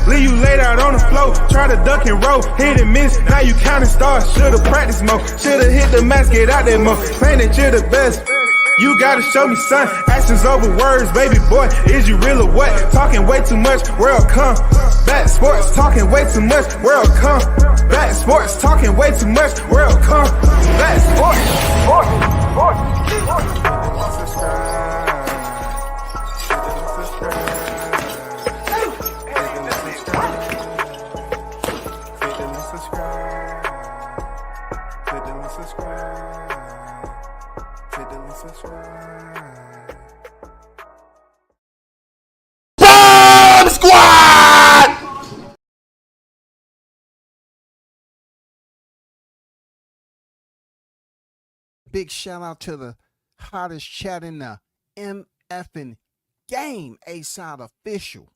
leave you laid out on the floor. Try to duck and roll, hit and miss, now you counting stars. Should've practiced more, should've hit the mask, get out there more. Claim that you're the best. You gotta show me, son. Actions over words, baby boy. Is you real or what? Talking way too much, world come. Back sports, talking way too much, world come. Back sports, talking way too much, world come. Back sports, Bomb Squad! Big shout out to the hottest chat in the MFing game, A-Side Official.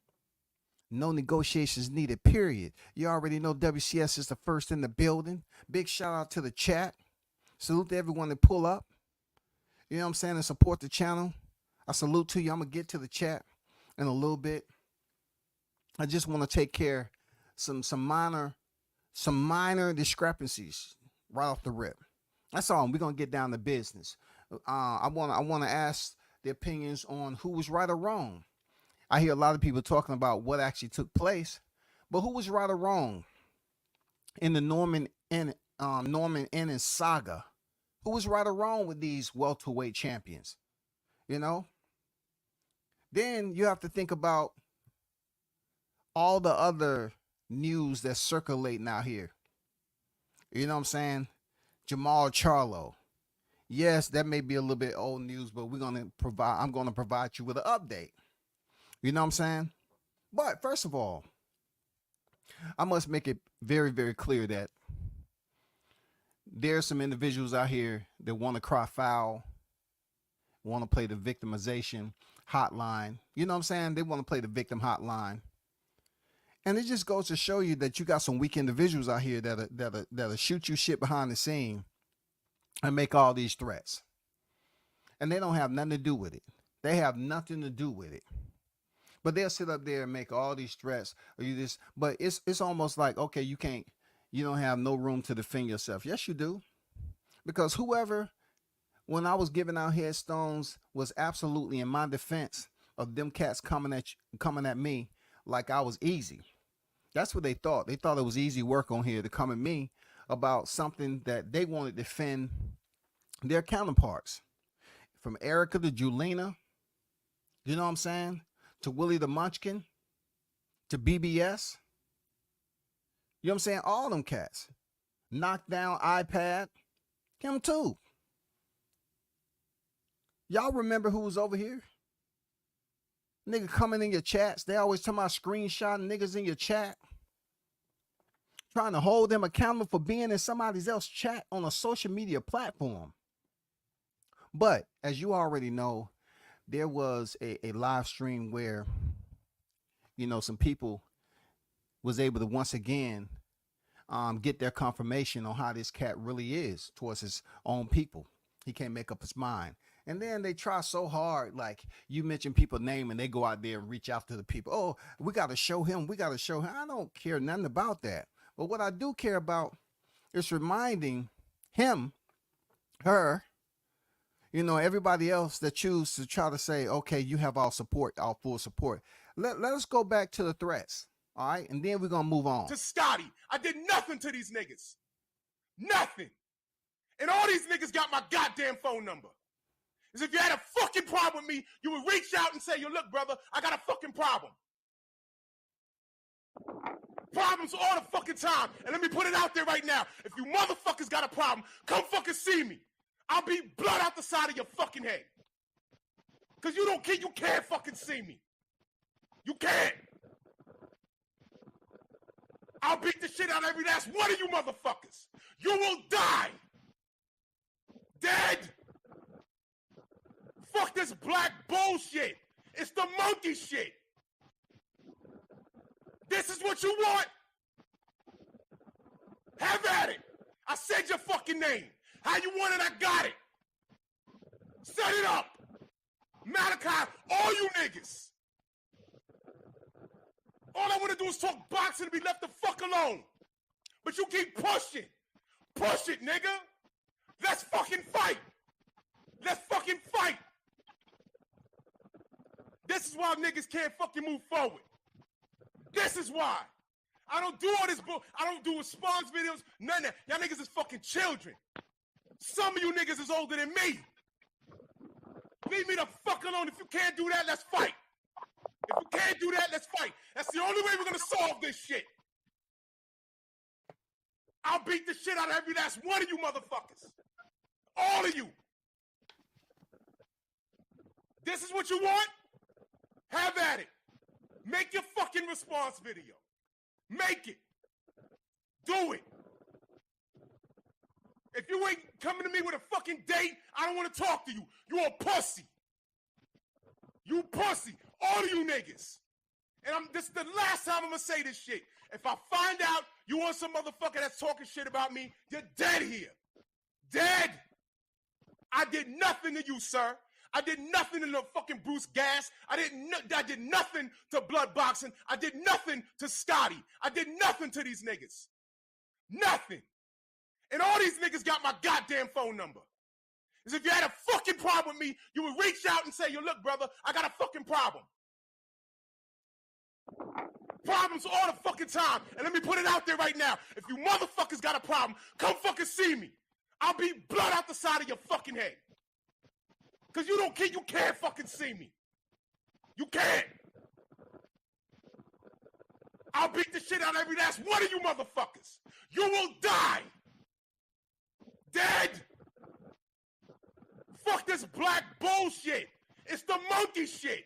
No negotiations needed, period. You already know WCS is the first in the building. Big shout out to the chat. Salute to everyone that pull up. You know what I'm saying? And support the channel. I salute to you. I'm going to get to the chat in a little bit. I just want to take care of some minor discrepancies right off the rip. That's all. We're going to get down to business. I want to ask the opinions on who was right or wrong. I hear a lot of people talking about what actually took place, but who was right or wrong in the Norman Ennis saga? Who was right or wrong with these welterweight champions? You know? Then you have to think about all the other news that's circulating out here. You know what I'm saying? Jamal Charlo. Yes, that may be a little bit old news, but I'm going to provide you with an update. You know what I'm saying? But first of all, I must make it very, very clear that there's some individuals out here that want to cry foul, want to play the victimization hotline. You know what I'm saying? They want to play the victim hotline. And it just goes to show you that you got some weak individuals out here that'll shoot you shit behind the scene and make all these threats. And they don't have nothing to do with it. They have nothing to do with it. But they'll sit up there and make all these threats. Or you just, but it's almost like, okay, you don't have no room to defend yourself. Yes, you do. Because whoever, when I was giving out headstones, was absolutely in my defense of them cats coming at me like I was easy. That's what they thought. They thought it was easy work on here to come at me about something that they wanted to defend their counterparts. From Erica to Julina, you know what I'm saying? To Willie the Munchkin, to BBS. You know what I'm saying? All them cats. Knockdown iPad. Him too. Y'all remember who was over here? Nigga coming in your chats. They always talking about screenshotting niggas in your chat. Trying to hold them accountable for being in somebody else's chat on a social media platform. But as you already know, there was a live stream where, you know, some people was able to once again get their confirmation on how this cat really is towards his own people. He can't make up his mind. And then they try so hard, like you mention people's name and they go out there and reach out to the people. Oh, we got to show him. We got to show him. I don't care nothing about that. But what I do care about is reminding him, her, you know, everybody else that choose to try to say, okay, you have our support, our full support. Let us go back to the threats, all right? And then we're going to move on. To Scotty, I did nothing to these niggas. Nothing. And all these niggas got my goddamn phone number. As if you had a fucking problem with me, you would reach out and say, yo, look, brother, I got a fucking problem. Problems all the fucking time. And let me put it out there right now. If you motherfuckers got a problem, come fucking see me. I'll beat blood out the side of your fucking head. Because you can't fucking see me. You can't. I'll beat the shit out of every last one of you motherfuckers. You will die. Dead. Fuck this black bullshit. It's the monkey shit. This is what you want? Have at it. I said your fucking name. How you want it, I got it. Set it up. Malachi, all you niggas. All I want to do is talk boxing and be left the fuck alone. But you keep pushing. Push it, nigga. Let's fucking fight. Let's fucking fight. This is why niggas can't fucking move forward. This is why. I don't do all this bull. I don't do response videos. None of that. Y'all niggas is fucking children. Some of you niggas is older than me. Leave me the fuck alone. If you can't do that, let's fight. If you can't do that, let's fight. That's the only way we're gonna solve this shit. I'll beat the shit out of every last one of you motherfuckers. All of you. This is what you want? Have at it. Make your fucking response video. Make it. Do it. If you ain't coming to me with a fucking date, I don't want to talk to you. You a pussy. You pussy. All of you niggas. And this is the last time I'm going to say this shit. If I find out you want some motherfucker that's talking shit about me, you're dead here. Dead. I did nothing to you, sir. I did nothing to the fucking Bruce Gas. I did nothing to Blood Boxing. I did nothing to Scotty. I did nothing to these niggas. Nothing. And all these niggas got my goddamn phone number. As if you had a fucking problem with me, you would reach out and say, yo, look, brother, I got a fucking problem. Problems all the fucking time. And let me put it out there right now. If you motherfuckers got a problem, come fucking see me. I'll be blood out the side of your fucking head. Because you can't fucking see me. You can't. I'll beat the shit out of every last one of you motherfuckers. You will die. Dead. Fuck this black bullshit. It's the monkey shit.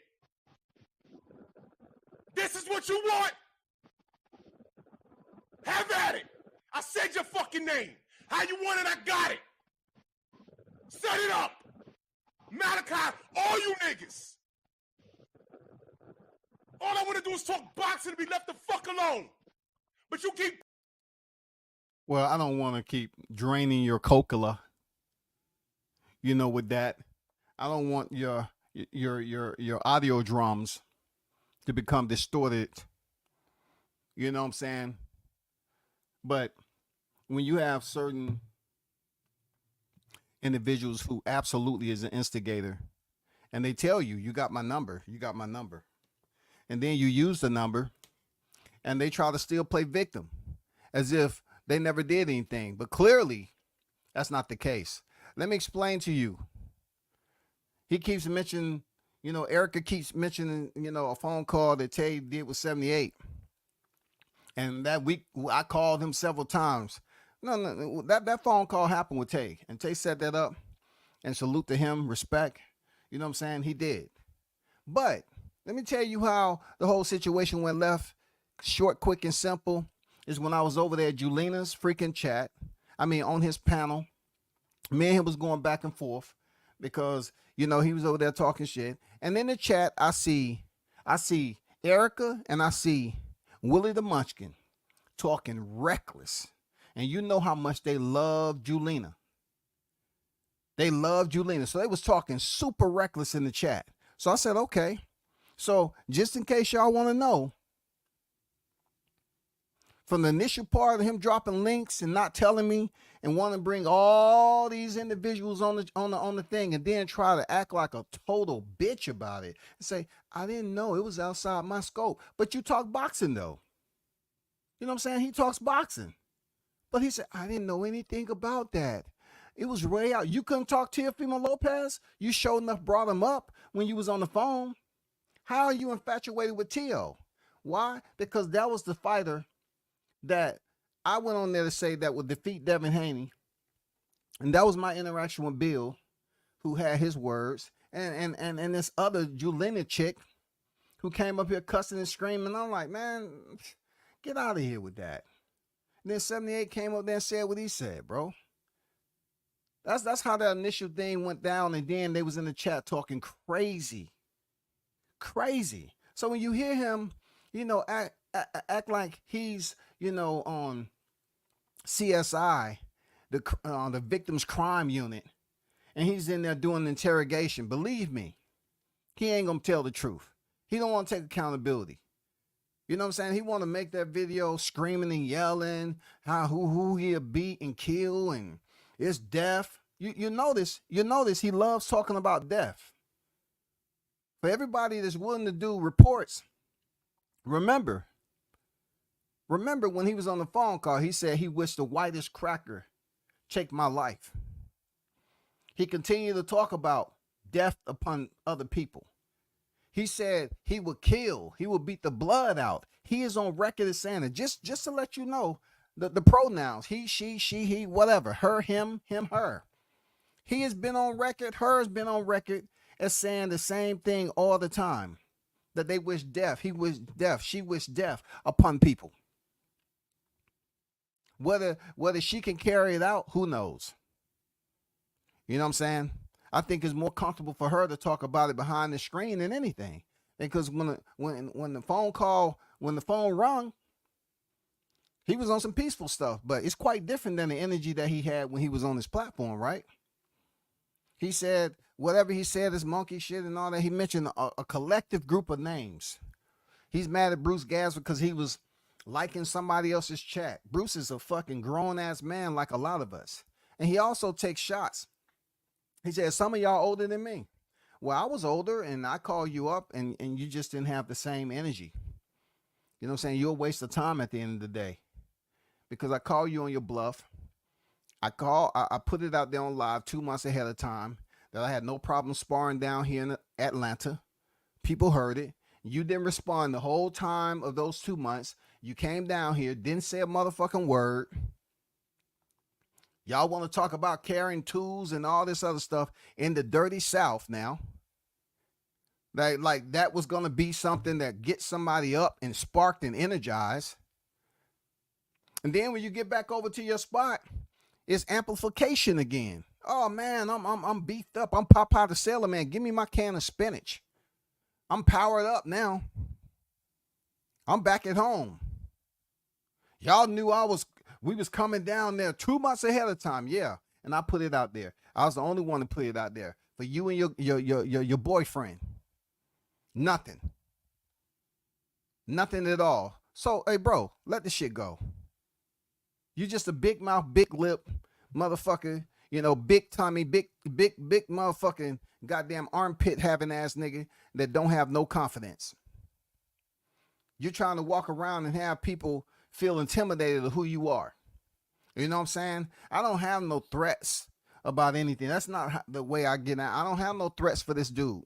This is what you want? Have at it. I said your fucking name. How you want it, I got it. Set it up. Malachi, all you niggas. All I want to do is talk boxing and be left the fuck alone. But you keep... Well, I don't want to keep draining your coca, with that. I don't want your audio drums to become distorted. You know what I'm saying? But when you have certain individuals who absolutely is an instigator, and they tell you, you got my number, and then you use the number, and they try to still play victim as if they never did anything. But clearly, that's not the case. Let me explain to you. He keeps mentioning, Erica keeps mentioning, a phone call that Tay did with 78. And that week, I called him several times. No, that phone call happened with Tay. And Tay set that up. And salute to him, respect. You know what I'm saying? He did. But let me tell you how the whole situation went left. Short, quick, and simple. Is when I was over there at Julina's freaking chat. On his panel. Me and him was going back and forth. Because, he was over there talking shit. And in the chat, I see Erica and I see Willie the Munchkin talking reckless. And you know how much they love Julina. They love Julina. So they was talking super reckless in the chat. So I said, okay. So just in case y'all want to know, from the initial part of him dropping links and not telling me and wanting to bring all these individuals on the thing and then try to act like a total bitch about it and say, I didn't know, it was outside my scope. But you talk boxing though. You know what I'm saying? He talks boxing. But he said, I didn't know anything about that. It was way out. You couldn't talk to Teofimo Lopez? You sure enough brought him up when you was on the phone. How are you infatuated with Teo? Why? Because that was the fighter that I went on there to say that would defeat Devin Haney. And that was my interaction with Bill, who had his words. And this other Julina chick who came up here cussing and screaming. I'm like, man, get out of here with that. And then 78 came up there and said what he said, bro. That's how that initial thing went down. And then they was in the chat talking crazy. Crazy. So when you hear him, act like he's, on CSI, the victim's crime unit, and he's in there doing the interrogation. Believe me, he ain't gonna tell the truth. He don't want to take accountability. You know what I'm saying? He want to make that video screaming and yelling how who he'll beat and kill and it's death. You notice he loves talking about death. For everybody that's willing to do reports, remember when he was on the phone call, he said he wished the whitest cracker take my life. He continued to talk about death upon other people. He said he would kill, he would beat the blood out. He is on record as saying it. Just to let you know, the pronouns, he, she, he, whatever, her, him, her. He has been on record, her has been on record as saying the same thing all the time. That they wish death, he wished death, she wished death upon people. Whether she can carry it out, who knows? You know what I'm saying? I think it's more comfortable for her to talk about it behind the screen than anything. Because when the phone rung, he was on some peaceful stuff, but it's quite different than the energy that he had when he was on this platform, right? He said whatever he said is monkey shit and all that. He mentioned a collective group of names. He's mad at Bruce Gasser because he was liking somebody else's chat. Bruce is a fucking grown ass man like a lot of us. And he also takes shots. He said, some of y'all older than me. Well, I was older and I called you up and you just didn't have the same energy. You know what I'm saying? You're a waste of time at the end of the day. Because I called you on your bluff. I put it out there on live 2 months ahead of time that I had no problem sparring down here in Atlanta. People heard it. You didn't respond the whole time of those 2 months. You came down here, didn't say a motherfucking word. Y'all want to talk about carrying tools and all this other stuff in the dirty South now. Like that was going to be something that gets somebody up and sparked and energized. And then when you get back over to your spot, it's amplification again. Oh man, I'm beefed up. I'm Popeye the Sailor Man. Give me my can of spinach. I'm powered up now. I'm back at home. Y'all knew we was coming down there 2 months ahead of time. Yeah. And I put it out there. I was the only one to put it out there for you and your boyfriend. Nothing at all. So, hey bro, let the shit go. You just a big mouth, big lip motherfucker, you know, big tummy, big motherfucking goddamn armpit having ass nigga that don't have no confidence. You're trying to walk around and have people feel intimidated of who you are. You know what I'm saying? I don't have no threats about anything. That's not the way I get out. I don't have no threats for this dude.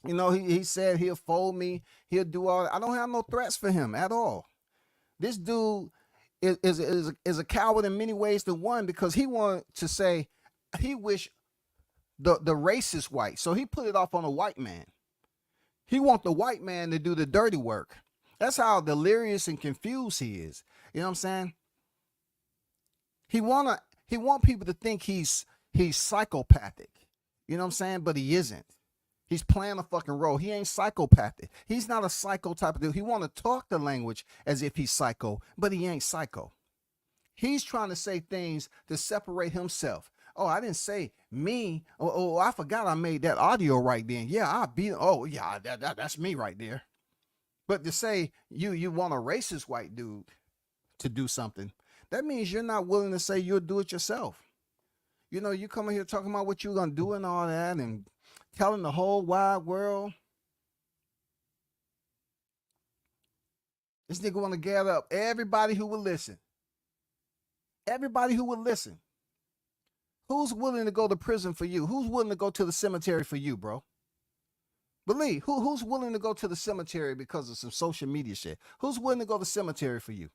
You know, he said he'll fold me. He'll do all that. I don't have no threats for him at all. This dude is a coward in many ways to one, because he wanted to say he wished the race is white. So he put it off on a white man. He want the white man to do the dirty work. That's how delirious and confused he is. You know what I'm saying? He want people to think he's psychopathic. You know what I'm saying? But he isn't. He's playing a fucking role. He ain't psychopathic. He's not a psycho type of dude. He want to talk the language as if he's psycho, but he ain't psycho. He's trying to say things to separate himself. Oh, I didn't say me. Oh, I forgot I made that audio right then. Yeah, I beat. Oh, yeah, that's me right there. But to say you want a racist white dude to do something, that means you're not willing to say you'll do it yourself. You know, you come in here talking about what you're going to do and all that and telling the whole wide world. This nigga want to gather up everybody who will listen. Everybody who will listen. Who's willing to go to prison for you? Who's willing to go to the cemetery for you, bro? Believe, who's willing to go to the cemetery because of some social media shit? Who's willing to go to the cemetery for you?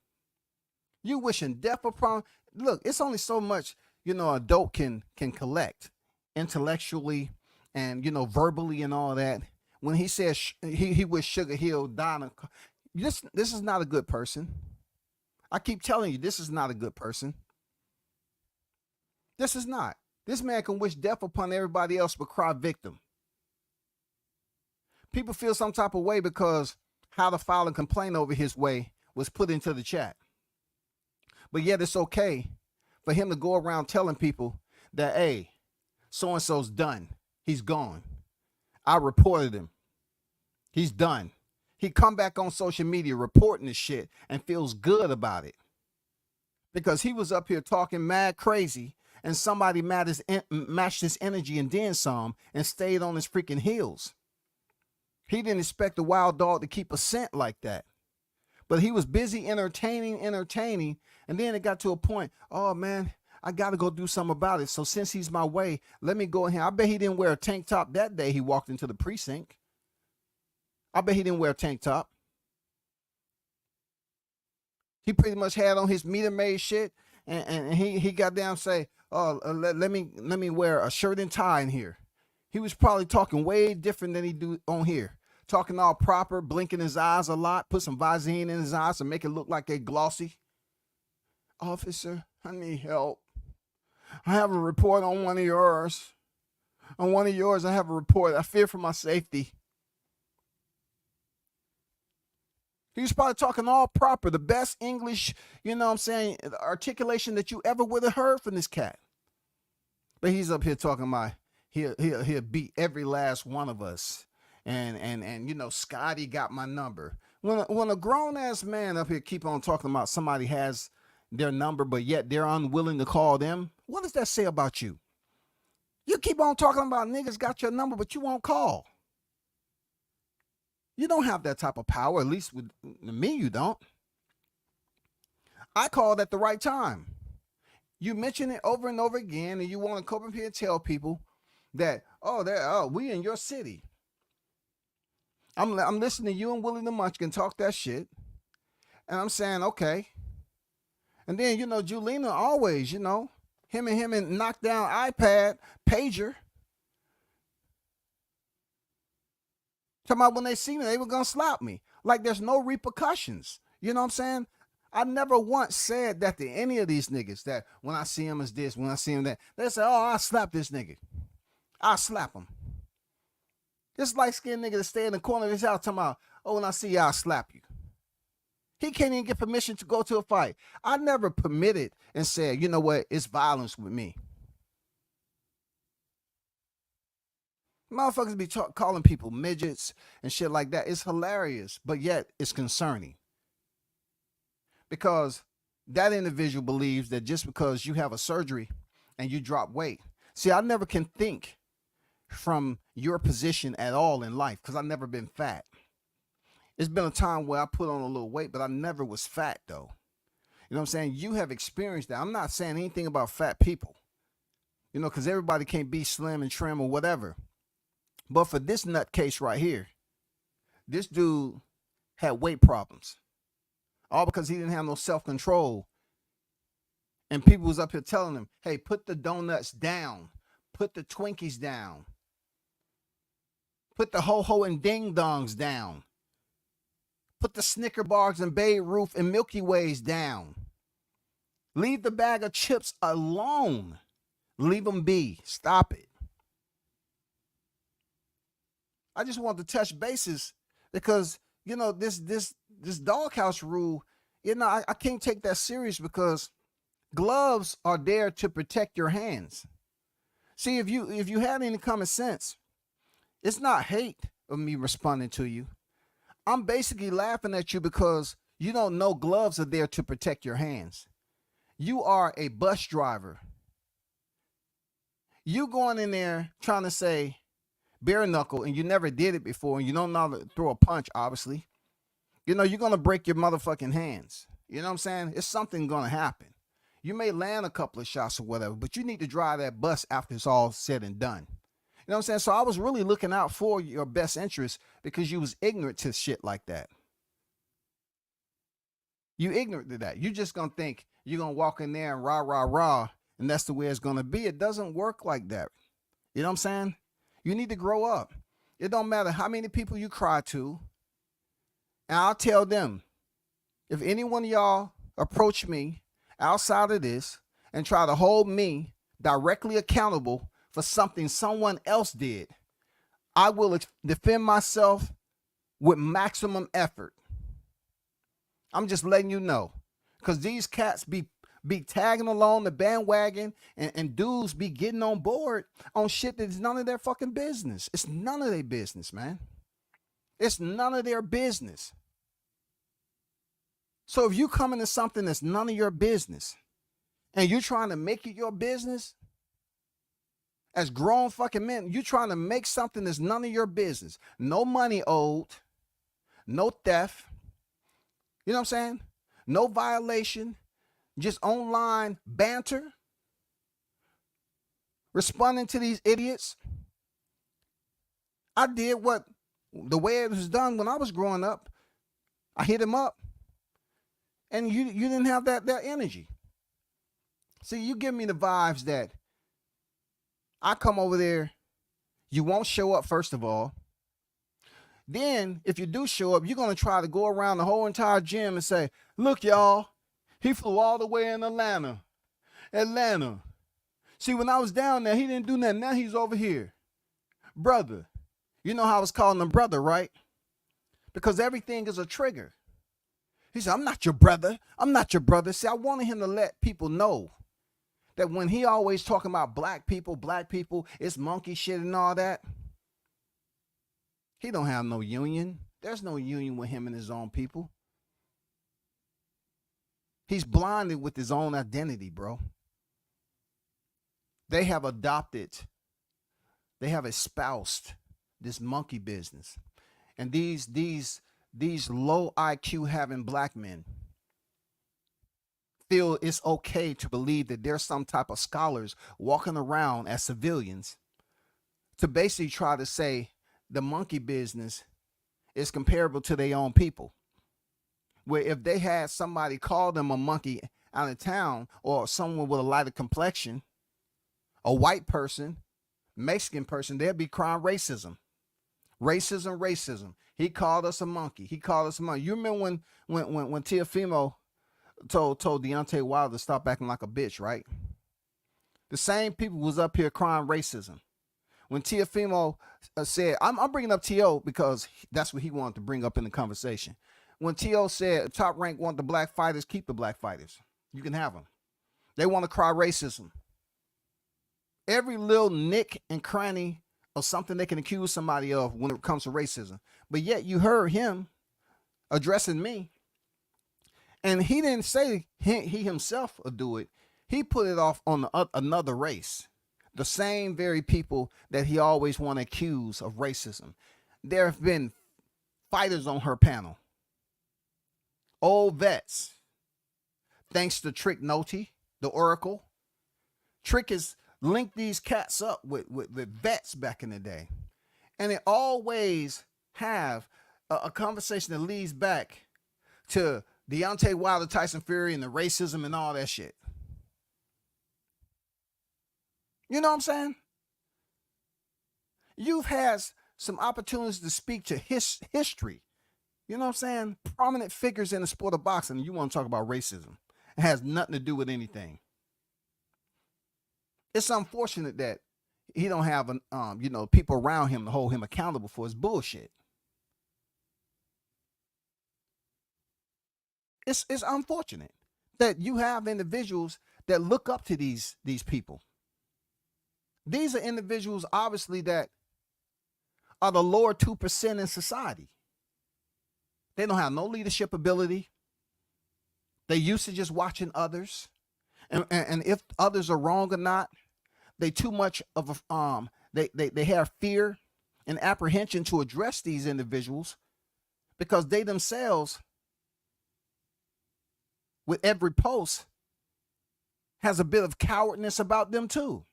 You wishing death upon. Look, it's only so much, you know, a dope can collect intellectually and, you know, verbally and all that. When he says he wished Sugar Hill died, this is not a good person. I keep telling you, this is not a good person. This is not. This man can wish death upon everybody else but cry victim. People feel some type of way because how to file a complaint over his way was put into the chat. But yet it's okay for him to go around telling people that, hey, so-and-so's done. He's gone. I reported him. He's done. He come back on social media reporting this shit and feels good about it. Because he was up here talking mad crazy and somebody matched his energy and then some and stayed on his freaking heels. He didn't expect a wild dog to keep a scent like that. But he was busy entertaining. And then it got to a point, oh man, I got to go do something about it. So since he's my way, let me go ahead. I bet he didn't wear a tank top that day he walked into the precinct. I bet he didn't wear a tank top. He pretty much had on his meter maid shit, and he got down and say, oh, let me wear a shirt and tie in here. He was probably talking way different than he do on here. Talking all proper, blinking his eyes a lot, put some Visine in his eyes to make it look like they're glossy. Officer, I need help. I have a report on one of yours. On one of yours, I have a report. I fear for my safety. He was probably talking all proper, the best English, you know what I'm saying, articulation that you ever would have heard from this cat. But he's up here talking about he'll beat every last one of us. And you know, Scotty got my number. When a grown-ass man up here keep on talking about somebody has their number, but yet they're unwilling to call them, what does that say about you? You keep on talking about niggas got your number, but you won't call. You don't have that type of power, at least with me, you don't. I called at the right time. You mention it over and over again, and you want to come up here and tell people that, we in your city. I'm listening to you and Willie the Munchkin talk that shit, and I'm saying, okay. And then, you know, Julina always, you know, him and knock down iPad, pager. Talking about when they see me, they were going to slap me. Like there's no repercussions. You know what I'm saying? I never once said that to any of these niggas that when I see him as this, when I see him that. They say, oh, I'll slap this nigga. I'll slap him. This light-skinned nigga that stay in the corner of his house talking about, oh, when I see you, I'll slap you. He can't even get permission to go to a fight. I never permitted and said, you know what, it's violence with me. Motherfuckers be calling people midgets and shit like that. It's hilarious, but yet it's concerning. Because that individual believes that just because you have a surgery and you drop weight. See, I never can think from your position at all in life because I've never been fat. It's been a time where I put on a little weight, but I never was fat though. You know what I'm saying? You have experienced that. I'm not saying anything about fat people, you know, because everybody can't be slim and trim or whatever. But for this nutcase right here, this dude had weight problems. All because he didn't have no self-control. And people was up here telling him, hey, put the donuts down. Put the Twinkies down. Put the ho-ho and ding-dongs down. Put the Snicker bars and Babe Ruth and Milky Ways down. Leave the bag of chips alone. Leave them be. Stop it. I just want to touch bases because, you know, this doghouse rule, you know, I can't take that serious because gloves are there to protect your hands. See, if you had any common sense, it's not hate of me responding to you. I'm basically laughing at you because you don't know gloves are there to protect your hands. You are a bus driver. You going in there trying to say bare knuckle and you never did it before and you don't know how to throw a punch, obviously. You know, you're going to break your motherfucking hands. You know what I'm saying? It's something going to happen. You may land a couple of shots or whatever, but you need to drive that bus after it's all said and done. You know what I'm saying? So I was really looking out for your best interest because you was ignorant to shit like that. You ignorant to that. You just going to think you're going to walk in there and rah, rah, rah, and that's the way it's going to be. It doesn't work like that. You know what I'm saying? You need to grow up. It don't matter how many people you cry to. And I'll tell them, if any one of y'all approach me outside of this and try to hold me directly accountable for something someone else did, I will defend myself with maximum effort. I'm just letting you know. Because these cats be tagging along the bandwagon and dudes be getting on board on shit that's none of their fucking business. It's none of their business, man. It's none of their business. So if you come into something that's none of your business and you're trying to make it your business, as grown fucking men, you're trying to make something that's none of your business. No money owed, no theft, you know what I'm saying? No violation, just online banter, responding to these idiots. I did what the way it was done when I was growing up. I hit him up, and you didn't have that energy. See, you give me the vibes that I come over there, you won't show up first of all. Then, if you do show up, you're going to try to go around the whole entire gym and say, look, y'all, he flew all the way in Atlanta. See, when I was down there, he didn't do nothing. Now he's over here. Brother. You know how I was calling him brother, right? Because everything is a trigger. He said, I'm not your brother. I'm not your brother. See, I wanted him to let people know that when he always talking about black people, it's monkey shit and all that, he don't have no union. There's no union with him and his own people. He's blinded with his own identity, bro. They have espoused this monkey business. And these low IQ having black men feel it's okay to believe that there's some type of scholars walking around as civilians to basically try to say the monkey business is comparable to their own people. Where if they had somebody call them a monkey out of town, or someone with a lighter complexion, a white person, Mexican person, they'd be crying racism. Racism. He called us a monkey. You remember when Teofimo told Deontay Wilder to stop acting like a bitch, right? The same people was up here crying racism. When Teofimo said, I'm bringing up T.O. because that's what he wanted to bring up in the conversation. When T.O. said Top Rank want the black fighters, keep the black fighters. You can have them. They want to cry racism. Every little nick and cranny of something they can accuse somebody of when it comes to racism. But yet you heard him addressing me. And he didn't say he himself would do it. He put it off on another race. The same very people that he always want to accuse of racism. There have been fighters on her panel. Old vets. Thanks to Trick Noty, the Oracle. Trick has linked these cats up with vets back in the day. And it always have a conversation that leads back to Deontay Wilder, Tyson Fury, and the racism and all that shit. You know what I'm saying? You've had some opportunities to speak to history. You know what I'm saying? Prominent figures in the sport of boxing, and you want to talk about racism. It has nothing to do with anything. It's unfortunate that he don't have people around him to hold him accountable for his bullshit. It's unfortunate that you have individuals that look up to these people. These are individuals, obviously, that are the lower 2% in society. They don't have no leadership ability. They used to just watching others. And if others are wrong or not, they too much of a, they have fear and apprehension to address these individuals because they themselves, with every post, has a bit of cowardness about them too.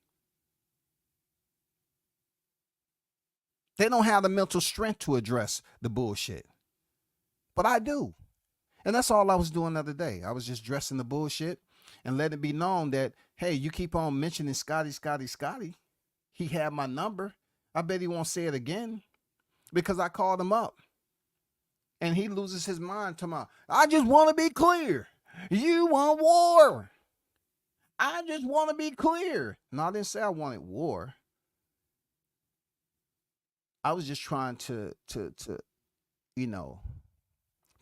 They don't have the mental strength to address the bullshit. But I do. And that's all I was doing the other day. I was just addressing the bullshit and letting it be known that, hey, you keep on mentioning Scotty. He had my number. I bet he won't say it again because I called him up. And he loses his mind to my, I just want to be clear. You want war. I just want to be clear. No, I didn't say I wanted war. I was just trying to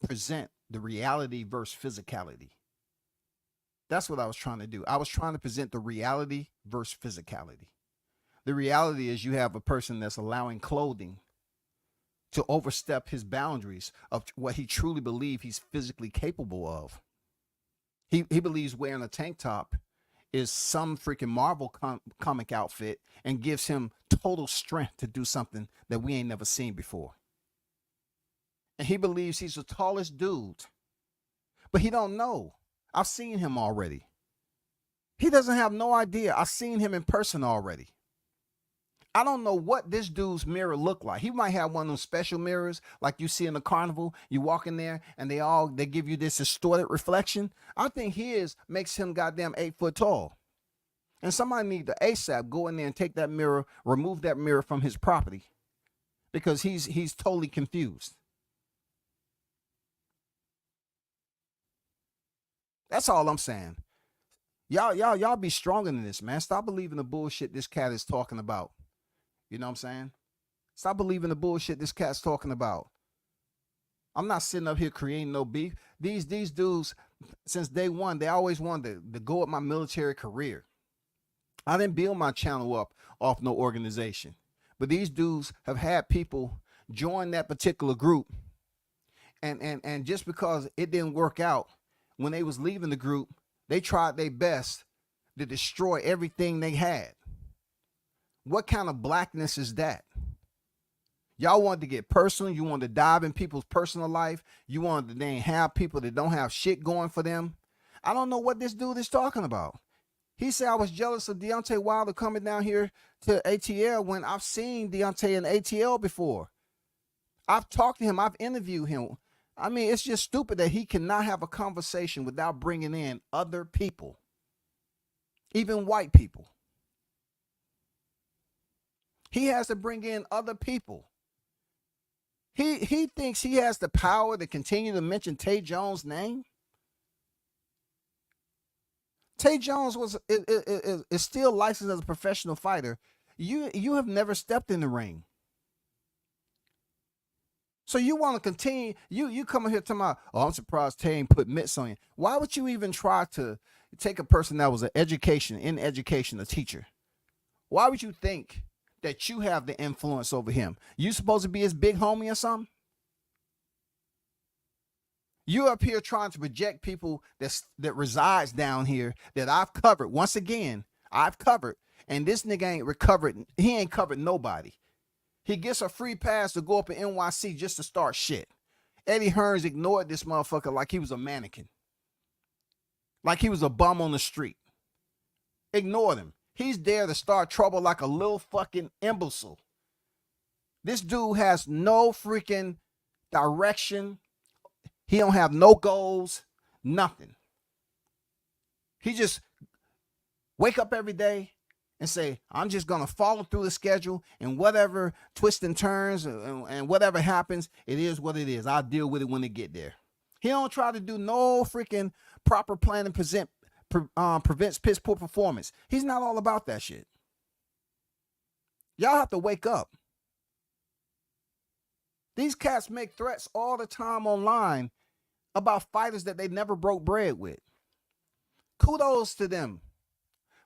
present the reality versus physicality. That's what I was trying to do. I was trying to present the reality versus physicality. The reality is you have a person that's allowing clothing to overstep his boundaries of what he truly believes he's physically capable of. He believes wearing a tank top is some freaking Marvel comic outfit and gives him total strength to do something that we ain't never seen before. And he believes he's the tallest dude, but he don't know. I've seen him already. He doesn't have no idea. I've seen him in person already. I don't know what this dude's mirror looked like. He might have one of those special mirrors like you see in the carnival. You walk in there and they give you this distorted reflection. I think his makes him goddamn 8 foot tall. And somebody need to ASAP go in there and take that mirror, remove that mirror from his property, because he's totally confused. That's all I'm saying. Y'all be stronger than this, man. Stop believing the bullshit this cat is talking about. You know what I'm saying? Stop believing the bullshit this cat's talking about. I'm not sitting up here creating no beef. These dudes, since day one, they always wanted to go at my military career. I didn't build my channel up off no organization. But these dudes have had people join that particular group. And just because it didn't work out, when they was leaving the group, they tried their best to destroy everything they had. What kind of blackness is that? Y'all wanted to get personal. You wanted to dive in people's personal life. You wanted to then have people that don't have shit going for them. I don't know what this dude is talking about. He said I was jealous of Deontay Wilder coming down here to ATL when I've seen Deontay in ATL before. I've talked to him. I've interviewed him. I mean, it's just stupid that he cannot have a conversation without bringing in other people, even white people. He has to bring in other people. He thinks he has the power to continue to mention Tay Jones' name. Tay Jones is still licensed as a professional fighter. You have never stepped in the ring. So you want to continue, you come in here talking about, oh, I'm surprised Tay ain't put mitts on you. Why would you even try to take a person that was in education, a teacher? Why would you think that you have the influence over him? You supposed to be his big homie or something? You up here trying to project people that resides down here that I've covered. Once again, I've covered, and this nigga ain't recovered. He ain't covered nobody. He gets a free pass to go up in NYC just to start shit. Eddie Hearns ignored this motherfucker like he was a mannequin. Like he was a bum on the street. Ignored him. He's there to start trouble like a little fucking imbecile. This dude has no freaking direction. He don't have no goals, nothing. He just wake up every day and say, I'm just going to follow through the schedule, and whatever twists and turns and whatever happens, it is what it is. I'll deal with it when it get there. He don't try to do no freaking proper plan and prevents piss poor performance. He's not all about that shit. Y'all have to wake up. These cats make threats all the time online about fighters that they never broke bread with. Kudos to them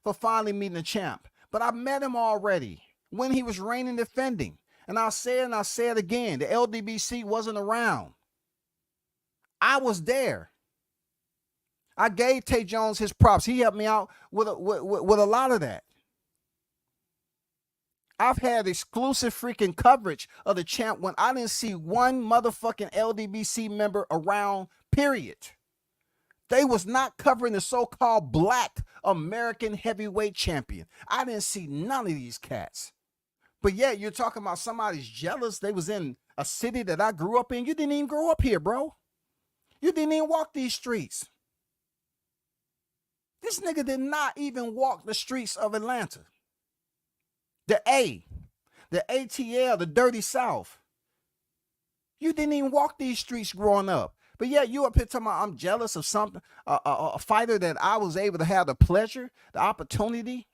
for finally meeting a champ. But I met him already when he was reigning defending. And I'll say it and I'll say it again. The LDBC wasn't around. I was there. I gave Tay Jones his props. He helped me out with a lot of that. I've had exclusive freaking coverage of the champ when I didn't see one motherfucking LDBC member around, period. They was not covering the so-called black American heavyweight champion. I didn't see none of these cats. But yet you're talking about somebody's jealous. They was in a city that I grew up in. You didn't even grow up here, bro. You didn't even walk these streets. This nigga did not even walk the streets of Atlanta. The ATL, the dirty South. You didn't even walk these streets growing up. But yeah, you up here talking about I'm jealous of something, a fighter that I was able to have the pleasure, the opportunity,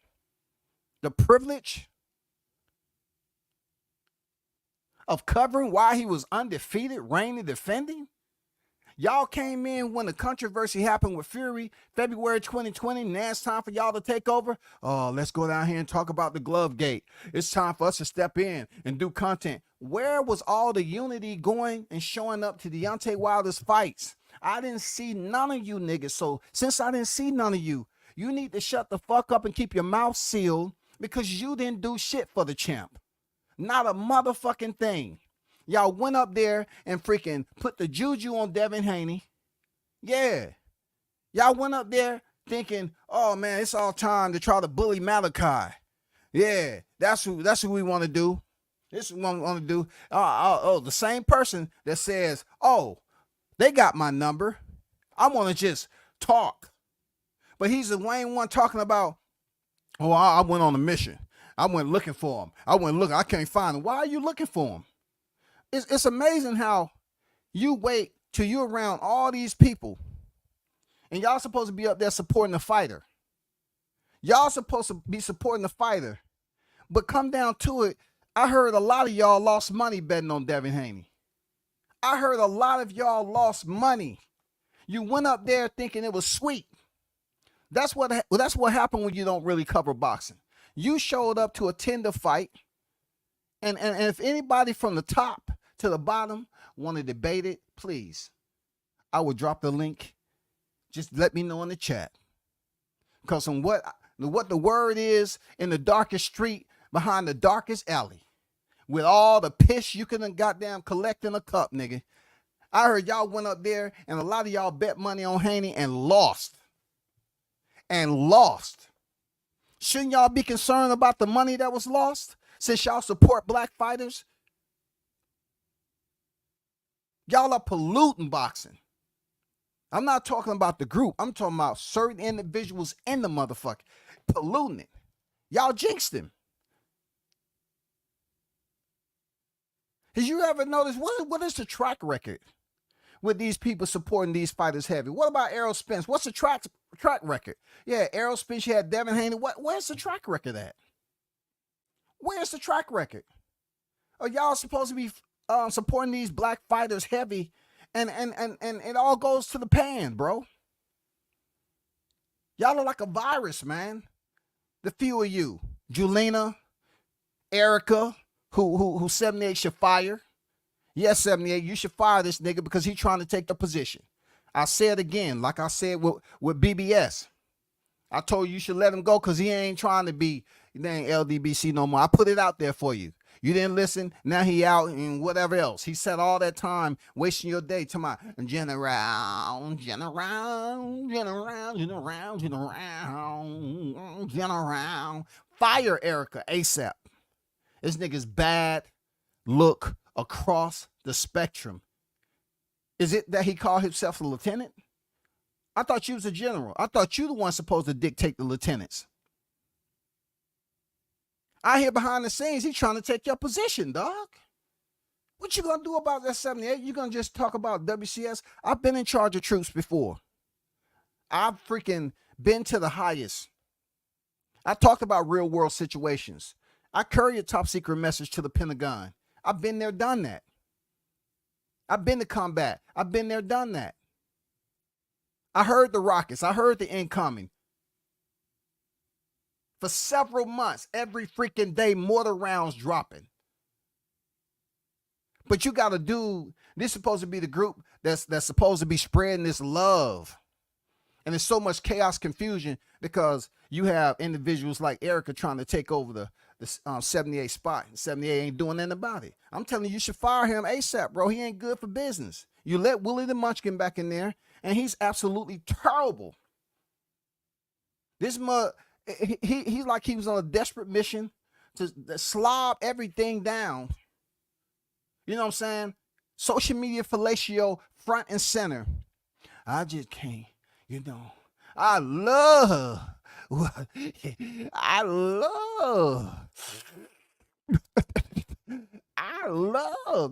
the privilege of covering while he was undefeated, reigning, defending. Y'all came in when the controversy happened with Fury, February 2020. Now it's time for y'all to take over. Oh, let's go down here and talk about the glove gate. It's time for us to step in and do content. Where was all the unity going and showing up to Deontay Wilder's fights? I didn't see none of you niggas. So since I didn't see none of you, you need to shut the fuck up and keep your mouth sealed because you didn't do shit for the champ. Not a motherfucking thing. Y'all went up there and freaking put the juju on Devin Haney. Yeah. Y'all went up there thinking, oh man, it's all time to try to bully Malachi. Yeah, that's who we want to do. This is what we want to do. The same person that says, oh, they got my number. I want to just talk. But he's the main one talking about, oh, I went on a mission. I went looking for him. I can't find him. Why are you looking for him? It's amazing how you wait till you're around all these people and y'all supposed to be up there supporting the fighter. Y'all supposed to be supporting the fighter. But come down to it, I heard a lot of y'all lost money betting on Devin Haney. I heard a lot of y'all lost money. You went up there thinking it was sweet. That's what happened when you don't really cover boxing. You showed up to attend the fight, and if anybody from the top to the bottom want to debate it, please, I will drop the link. Just let me know in the chat. Because from what the word is in the darkest street behind the darkest alley, with all the piss you can goddamn collect in a cup, nigga. I heard y'all went up there and a lot of y'all bet money on Haney and lost. Shouldn't y'all be concerned about the money that was lost since y'all support black fighters? Y'all are polluting boxing. I'm not talking about the group. I'm talking about certain individuals in the motherfucker polluting it. Y'all jinxed him. Has you ever noticed what is the track record with these people supporting these fighters heavy? What about Errol Spence? What's the track record? Yeah, Errol Spence, you had Devin Haney. Where's the track record at? Where's the track record? Are y'all supposed to be supporting these black fighters heavy and it all goes to the pan, bro? Y'all are like a virus, man. The few of you, Julina, Erica, who 78 should fire. Yes, 78, you should fire this nigga because he's trying to take the position. I said again, like I said with BBS. I told you should let him go because he ain't trying to be LDBC no more. I put it out there for you. You didn't listen. Now he out and whatever else. He said all that time wasting your day to my general. Fire Erica ASAP. This nigga's bad look across the spectrum. Is it that he called himself a lieutenant? I thought you was a general. I thought you the one supposed to dictate the lieutenants. I hear behind the scenes, he's trying to take your position, dog. What you gonna do about that 78? You gonna just talk about WCS? I've been in charge of troops before. I've freaking been to the highest. I talked about real world situations. I carry a top secret message to the Pentagon. I've been there, done that. I've been to combat. I've been there, done that. I heard the rockets. I heard the incoming. For several months, every freaking day, mortar rounds dropping. But you got to do, this is supposed to be the group that's supposed to be spreading this love. And there's so much chaos, confusion, because you have individuals like Erica trying to take over the 78 spot. 78 ain't doing nothing about it. I'm telling you, you should fire him ASAP, bro. He ain't good for business. You let Willie the Munchkin back in there, and he's absolutely terrible. This he's like he was on a desperate mission to slob everything down. You know what I'm saying? Social media fellatio front and center. I just can't, you know. I love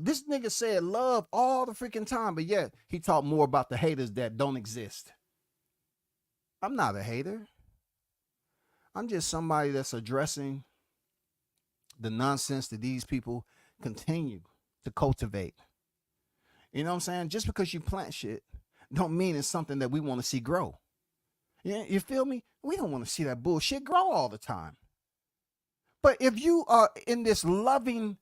this nigga said love all the freaking time, but yet he talked more about the haters that don't exist. I'm not a hater. I'm just somebody that's addressing the nonsense that these people continue to cultivate. You know what I'm saying? Just because you plant shit don't mean it's something that we want to see grow. Yeah, you feel me? We don't want to see that bullshit grow all the time. But if you are in this loving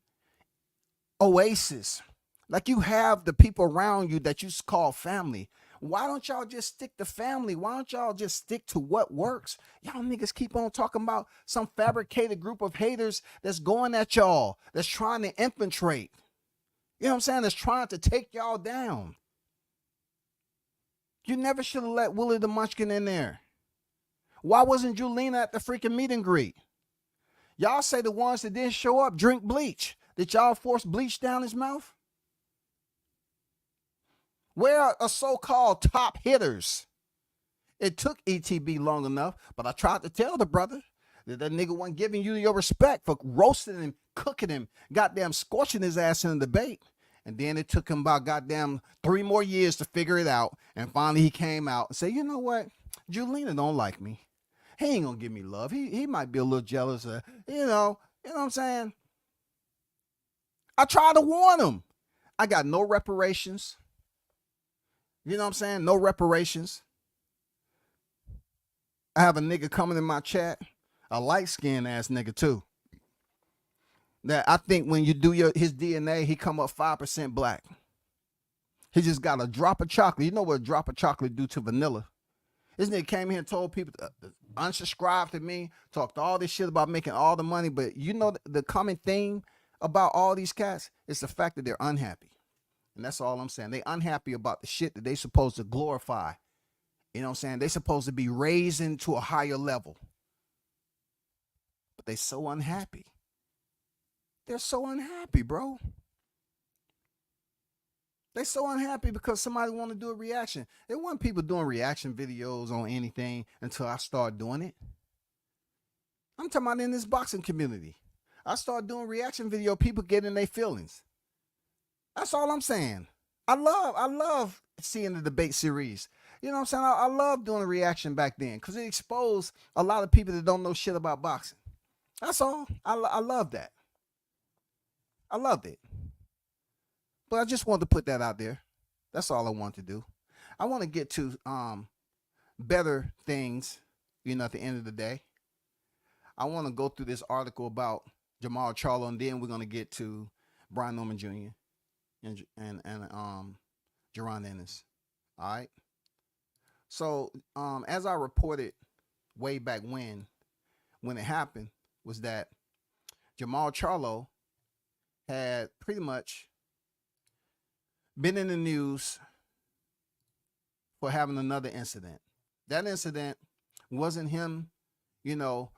oasis, like you have the people around you that you call family, why don't y'all just stick to family? Why don't y'all just stick to what works? Y'all niggas keep on talking about some fabricated group of haters that's going at y'all, that's trying to infiltrate. You know what I'm saying? That's trying to take y'all down. You never should have let Willie the Munchkin in there. Why wasn't Julina at the freaking meet and greet? Y'all say the ones that didn't show up drink bleach. Did y'all force bleach down his mouth? Where are so-called top hitters? It took ETB long enough, but I tried to tell the brother that nigga wasn't giving you your respect for roasting him, cooking him, goddamn scorching his ass in the debate. And then it took him about goddamn 3 more years to figure it out. And finally he came out and said, you know what? Julina don't like me. He ain't gonna give me love. He might be a little jealous. You know what I'm saying? I tried to warn him. I got no reparations. You know what I'm saying? No reparations. I have a nigga coming in my chat, a light-skinned ass nigga too. That I think when you do his DNA, he come up 5% black. He just got a drop of chocolate. You know what a drop of chocolate do to vanilla? This nigga came here and told people to unsubscribe to me, talked all this shit about making all the money, but you know the common theme about all these cats is the fact that they're unhappy. And that's all I'm saying. They unhappy about the shit that they supposed to glorify. You know what I'm saying? They supposed to be raised into a higher level. But they so unhappy. They're so unhappy, bro. They so unhappy because somebody want to do a reaction. There weren't people doing reaction videos on anything until I started doing it. I'm talking about in this boxing community. I started doing reaction video, people getting their feelings. That's all I'm saying. I love seeing the debate series. You know what I'm saying? I love doing a reaction back then because it exposed a lot of people that don't know shit about boxing. That's all. I love that. I loved it. But I just wanted to put that out there. That's all I want to do. I want to get to better things, at the end of the day. I want to go through this article about Jamal Charlo, and then we're going to get to Brian Norman Jr. and Jaron Ennis. All right? So, as I reported way back when it happened, was that Jamal Charlo had pretty much been in the news for having another incident. That incident wasn't him,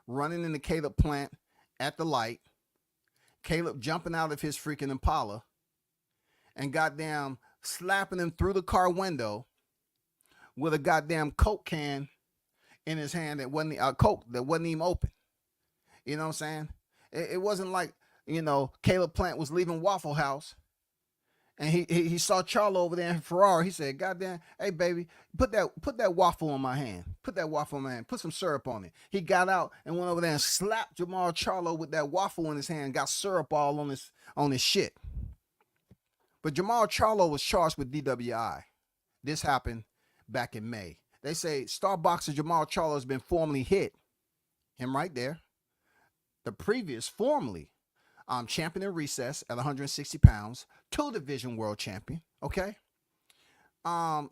running in the Caleb plant at the light, Caleb jumping out of his freaking Impala and goddamn slapping him through the car window with a goddamn Coke can in his hand that wasn't Coke that wasn't even open. You know what I'm saying? It wasn't like, Caleb Plant was leaving Waffle House and he saw Charlo over there in Ferrari. He said, goddamn, hey baby, put that waffle on my hand. Put that waffle on my hand. Put some syrup on it. He got out and went over there and slapped Jamal Charlo with that waffle in his hand, got syrup all on his shit. But Jamal Charlo was charged with DWI. This happened back in May. They say star boxer Jamal Charlo has been formally hit. Him right there. The previous formerly champion in recess at 160 pounds, 2-division world champion. Okay.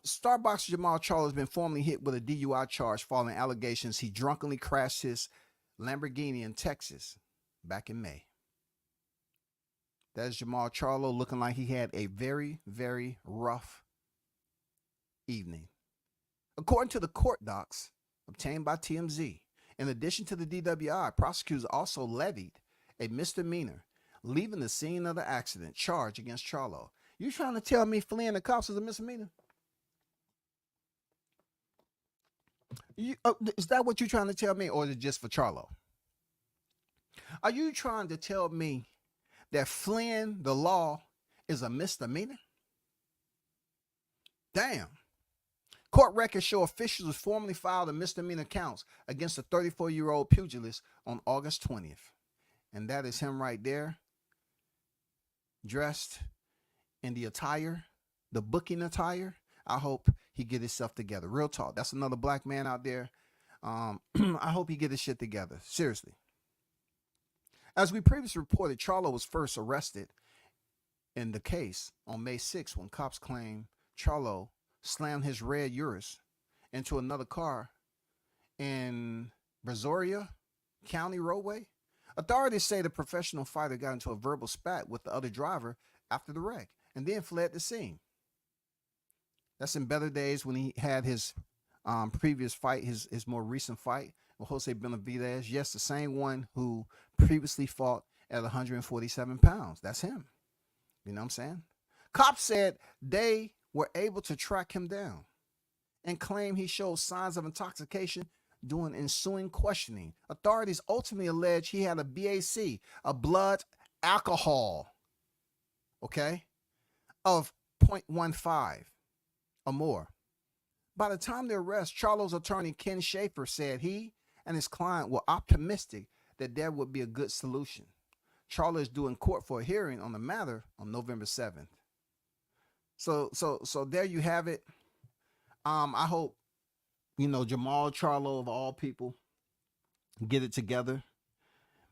Star boxer Jamal Charlo has been formally hit with a DUI charge following allegations he drunkenly crashed his Lamborghini in Texas back in May. That's Jamal Charlo looking like he had a very, very rough evening. According to the court docs obtained by TMZ, in addition to the DWI, prosecutors also levied a misdemeanor, leaving the scene of the accident charge against Charlo. You trying to tell me fleeing the cops is a misdemeanor? Is that what you're trying to tell me, or is it just for Charlo? Are you trying to tell me that fleeing the law is a misdemeanor? Damn. Court records show officials formally filed a misdemeanor counts against the 34-year-old pugilist on August 20th. And that is him right there, dressed in the attire, the booking attire. I hope he get himself together. Real talk. That's another black man out there. I hope he get his shit together. Seriously. As we previously reported, Charlo was first arrested in the case on May 6th when cops claimed Charlo slammed his red Urus into another car in Brazoria County roadway. Authorities say the professional fighter got into a verbal spat with the other driver after the wreck and then fled the scene. That's in better days when he had his previous fight, his more recent fight with Jose Benavidez. Yes, the same one who previously fought at 147 pounds. That's him. You know what I'm saying? Cops said they were able to track him down and claim he showed signs of intoxication during ensuing questioning. Authorities ultimately allege he had a BAC, a blood alcohol, okay, of 0.15 or more. By the time of the arrest, Charlo's attorney, Ken Schaefer, said he and his client were optimistic that there would be a good solution. Charlo is due in court for a hearing on the matter on November 7th. So there you have it. I hope, Jamal Charlo of all people get it together,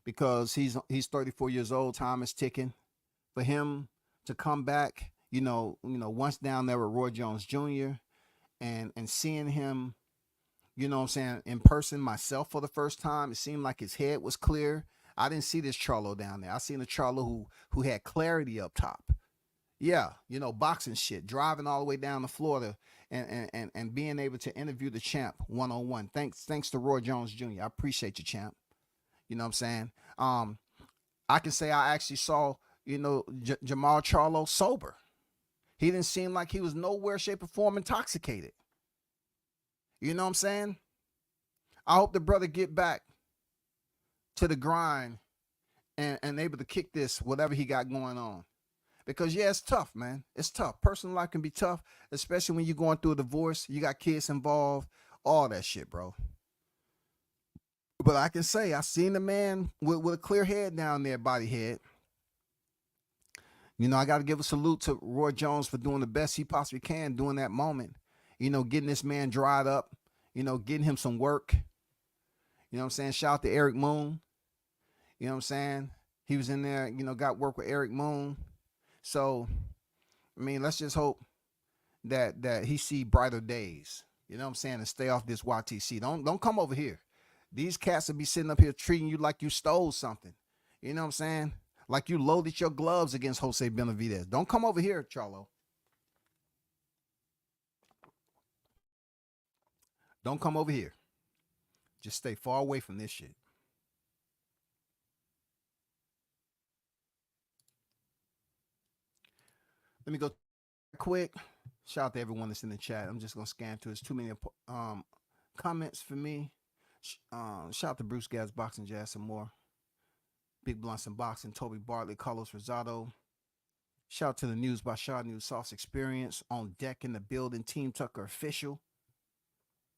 because he's 34 years old. Time is ticking for him to come back. Once down there with Roy Jones Jr. and seeing him, in person myself for the first time, it seemed like his head was clear. I didn't see this Charlo down there. I seen a Charlo who had clarity up top. Yeah, boxing shit, driving all the way down to Florida and being able to interview the champ one-on-one. Thanks to Roy Jones Jr. I appreciate you, champ. You know what I'm saying? I can say I actually saw, Jamal Charlo sober. He didn't seem like he was nowhere, shape, or form intoxicated. You know what I'm saying? I hope the brother get back to the grind and able to kick this, whatever he got going on. Because, yeah, it's tough, man. It's tough. Personal life can be tough, especially when you're going through a divorce. You got kids involved, all that shit, bro. But I can say I seen the man with a clear head down there, body head. I got to give a salute to Roy Jones for doing the best he possibly can during that moment. Getting this man dried up, getting him some work. You know what I'm saying? Shout out to Eric Moon. You know what I'm saying? He was in there, got work with Eric Moon. So, let's just hope that he see brighter days. You know what I'm saying? And stay off this YTC. Don't come over here. These cats will be sitting up here treating you like you stole something. You know what I'm saying? Like you loaded your gloves against Jose Benavidez. Don't come over here, Charlo. Don't come over here. Just stay far away from this shit. Let me go quick. Shout out to everyone that's in the chat. I'm just going to scan through. There's too many comments for me. Shout out to Bruce Gaz, Boxing Jazz, some more. Big Blunts and Boxing, Toby Bartley, Carlos Rosado. Shout out to the News by Shaw News Sauce Experience. On deck in the building, Team Tucker official.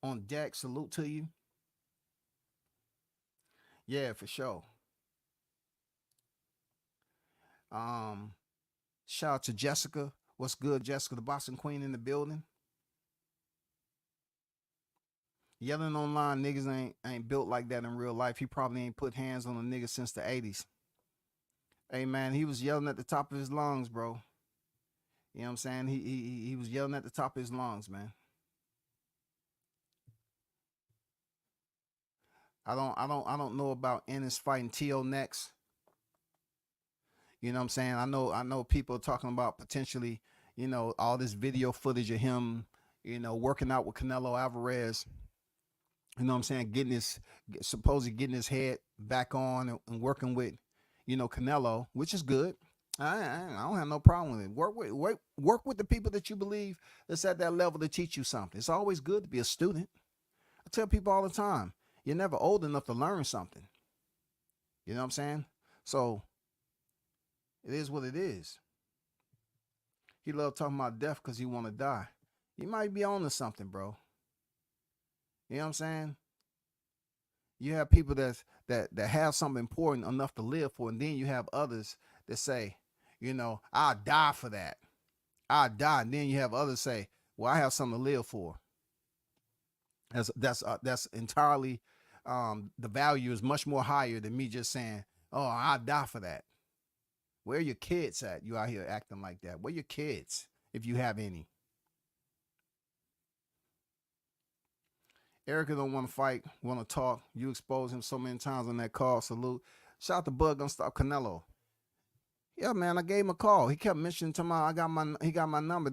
On deck, salute to you. Yeah, for sure. Shout out to Jessica. What's good, Jessica, the boxing queen in the building. Yelling online, niggas ain't built like that in real life. He probably ain't put hands on a nigga since the 80s. Hey, man, he was yelling at the top of his lungs, bro. You know what I'm saying? He was yelling at the top of his lungs, man. I don't know about Ennis fighting T.O. next. You know what I'm saying? I know people talking about potentially, all this video footage of him, working out with Canelo Alvarez. You know what I'm saying? Supposedly getting his head back on and working with, Canelo, which is good. I don't have no problem with it. Work with the people that you believe that's at that level to teach you something. It's always good to be a student. I tell people all the time, you're never old enough to learn something. You know what I'm saying? So it is what it is. He love talking about death because he want to die. You might be on to something, bro. You know what I'm saying? You have people that have something important enough to live for, and then you have others that say, I'll die for that. I'll die. And then you have others say, Well, I have something to live for. That's entirely the value is much more higher than me just saying, "Oh, I'll die for that." Where are your kids at? You out here acting like that? Where are your kids, if you have any? Erica don't want to fight, want to talk. You expose him so many times on that call. Salute. Shout out to Bug, don't stop Canelo. Yeah, man, I gave him a call. He kept mentioning to my, he got my number.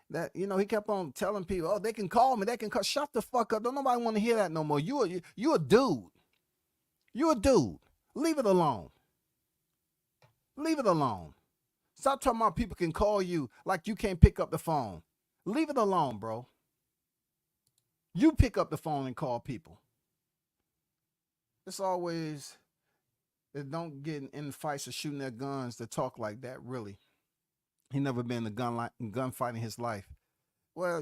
That he kept on telling people, oh, they can call me, they can call. Shut the fuck up. Don't nobody want to hear that no more. You a dude. You a dude. Leave it alone. Leave it alone. Stop talking about people can call you like you can't pick up the phone. Leave it alone, bro. You pick up the phone and call people. It's always they don't get in fights or shooting their guns to talk like that, really. He never been in a gunfight in his life. Well,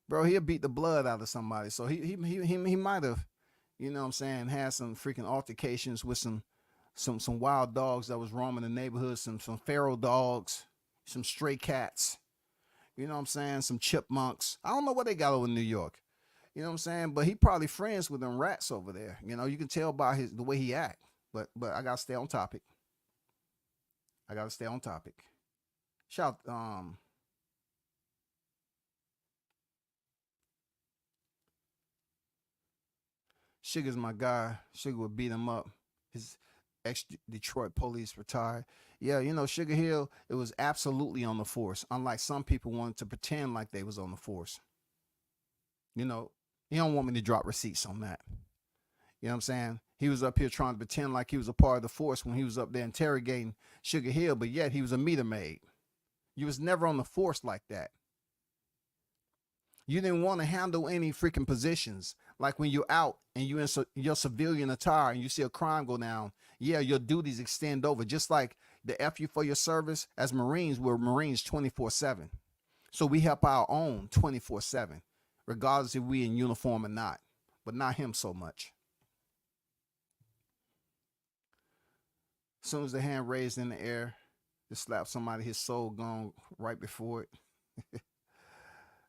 bro, he'll beat the blood out of somebody. So he might have, had some freaking altercations with some wild dogs that was roaming the neighborhood, some feral dogs, some stray cats. Some chipmunks. I don't know what they got over in New York. But he probably friends with them rats over there. You can tell by the way he act. But I gotta stay on topic. Shout Sugar's my guy. Sugar would beat him up. His ex-Detroit police retired. Yeah, Sugar Hill, it was absolutely on the force. Unlike some people wanted to pretend like they was on the force. He don't want me to drop receipts on that. You know what I'm saying? He was up here trying to pretend like he was a part of the force when he was up there interrogating Sugar Hill, but yet he was a meter maid. You was never on the force like that. You didn't want to handle any freaking positions. Like when you're out and you're in your civilian attire and you see a crime go down, yeah, your duties extend over. Just like the F you for your service, as Marines, we're Marines 24/7. So we help our own 24/7, regardless if we in uniform or not. But not him so much. As soon as the hand raised in the air, to slap somebody, his soul gone right before it.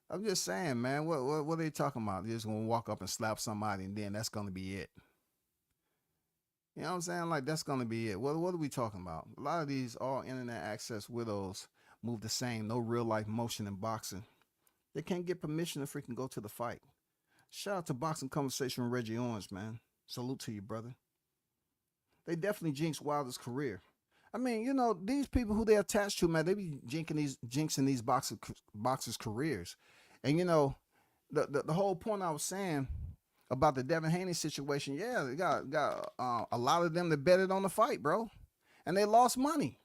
I'm just saying, man, what are they talking about? They're just going to walk up and slap somebody and then that's going to be it. You know what I'm saying? Like, that's going to be it. What are we talking about? A lot of these all internet access widows move the same. No real life motion in boxing. They can't get permission to freaking go to the fight. Shout out to Boxing Conversation with Reggie Owens, man. Salute to you, brother. They definitely jinxed Wilder's career. I mean, these people who they attached to, man, they be jinxing these boxers' careers. And, the whole point I was saying about the Devin Haney situation, yeah, they got a lot of them that betted on the fight, bro. And they lost money.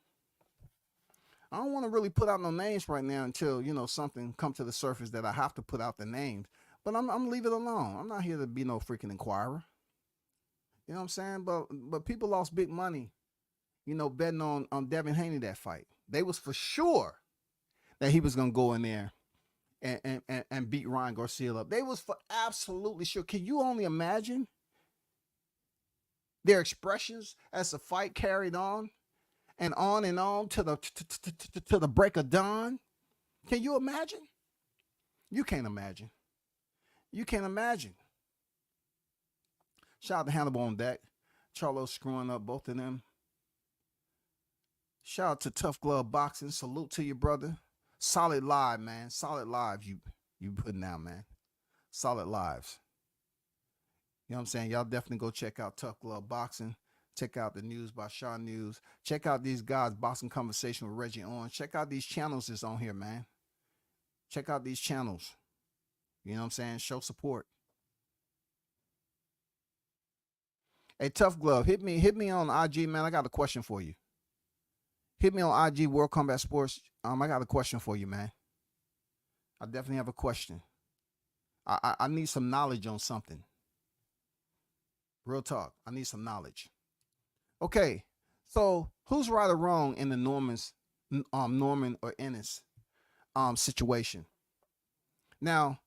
I don't want to really put out no names right now until, something come to the surface that I have to put out the names. But I'm leave it alone. I'm not here to be no freaking inquirer. You know what I'm saying? But people lost big money, betting on Devin Haney that fight. They was for sure that he was gonna go in there and beat Ryan Garcia up. They was for absolutely sure. Can you only imagine their expressions as the fight carried on and on to the break of dawn? Can you imagine? You can't imagine. You can't imagine. Shout out to Hannibal on deck. Charlo screwing up both of them. Shout out to Tough Glove Boxing. Salute to you, brother. Solid live, man. Solid live you putting out, man. Solid lives. You know what I'm saying? Y'all definitely go check out Tough Glove Boxing. Check out the News by Shaw News. Check out these guys, Boxing Conversation with Reggie Owens. Check out these channels that's on here, man. Check out these channels. You know what I'm saying? Show support. Hey, Tough Glove, hit me on IG, man. I got a question for you. Hit me on IG, World Combat Sports. I got a question for you, man. I definitely have a question. I need some knowledge on something. Real talk. I need some knowledge. Okay, so who's right or wrong in the Norman or ENNIS situation? Now,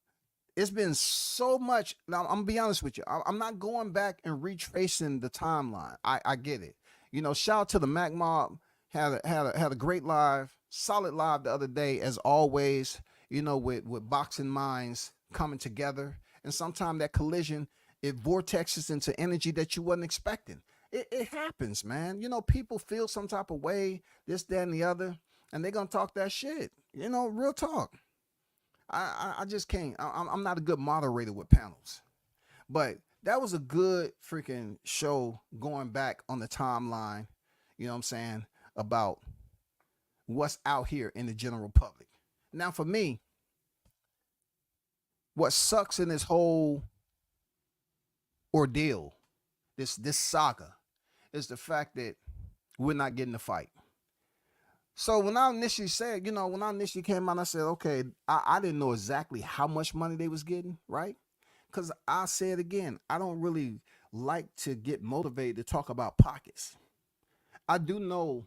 it's been so much. Now, I'm gonna be honest with you. I'm not going back and retracing the timeline. I get it. Shout out to the Mac Mob. Had a great live, solid live the other day, as always. With boxing minds coming together, and sometimes that collision, it vortexes into energy that you wasn't expecting. It happens, man. People feel some type of way, this, that, and the other, and they're gonna talk that shit. Real talk. I just can't. I'm not a good moderator with panels, but that was a good freaking show going back on the timeline. You know what I'm saying about what's out here in the general public. Now, for me, what sucks in this whole ordeal, this saga, is the fact that we're not getting the fight. So when I initially said, when I initially came out, I said, okay, I didn't know exactly how much money they was getting, right? Because I said again, I don't really like to get motivated to talk about pockets. I do know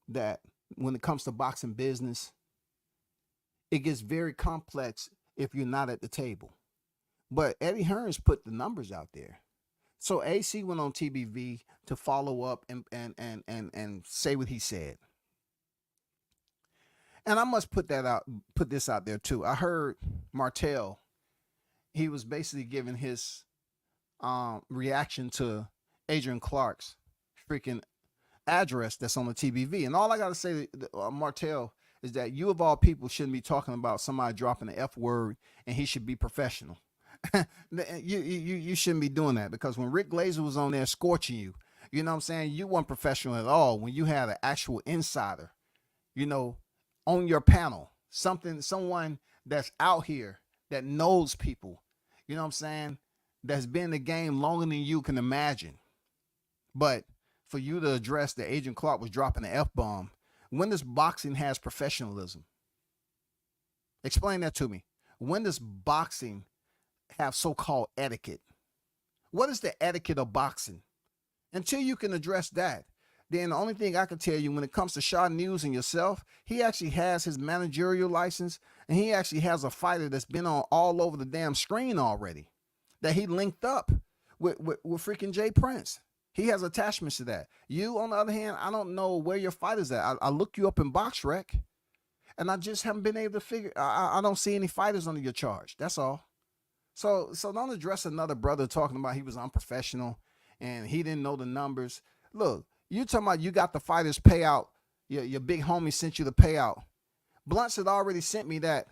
that when it comes to boxing business, it gets very complex if you're not at the table. But Eddie Hearns put the numbers out there. So AC went on TBV to follow up and say what he said. And I must put this out there too. I heard Martell, he was basically giving his reaction to Adrian Clark's freaking address that's on the TBV. And all I got to say to Martell is that you of all people shouldn't be talking about somebody dropping the F word, and he should be professional. you shouldn't be doing that, because when Rick Glazer was on there scorching you, you know what I'm saying, you weren't professional at all when you had an actual insider, on your panel, someone that's out here that knows people, you know what I'm saying, that's been in the game longer than you can imagine. But for you to address that Adrian Clark was dropping the F-bomb, when does boxing has professionalism? Explain that to me. When does boxing have so-called etiquette? What is the etiquette of boxing? Until you can address that, then the only thing I can tell you when it comes to Shaw News and yourself, he actually has his managerial license, and he actually has a fighter that's been on all over the damn screen already, that he linked up with freaking Jay Prince. He has attachments to that. You, on the other hand, I don't know where your fighter's at. I looked you up in BoxRec, and I just haven't been able to figure. I don't see any fighters under your charge. That's all. So don't address another brother talking about he was unprofessional and he didn't know the numbers. Look, you talking about you got the fighters payout. Your big homie sent you the payout. Blunts had already sent me that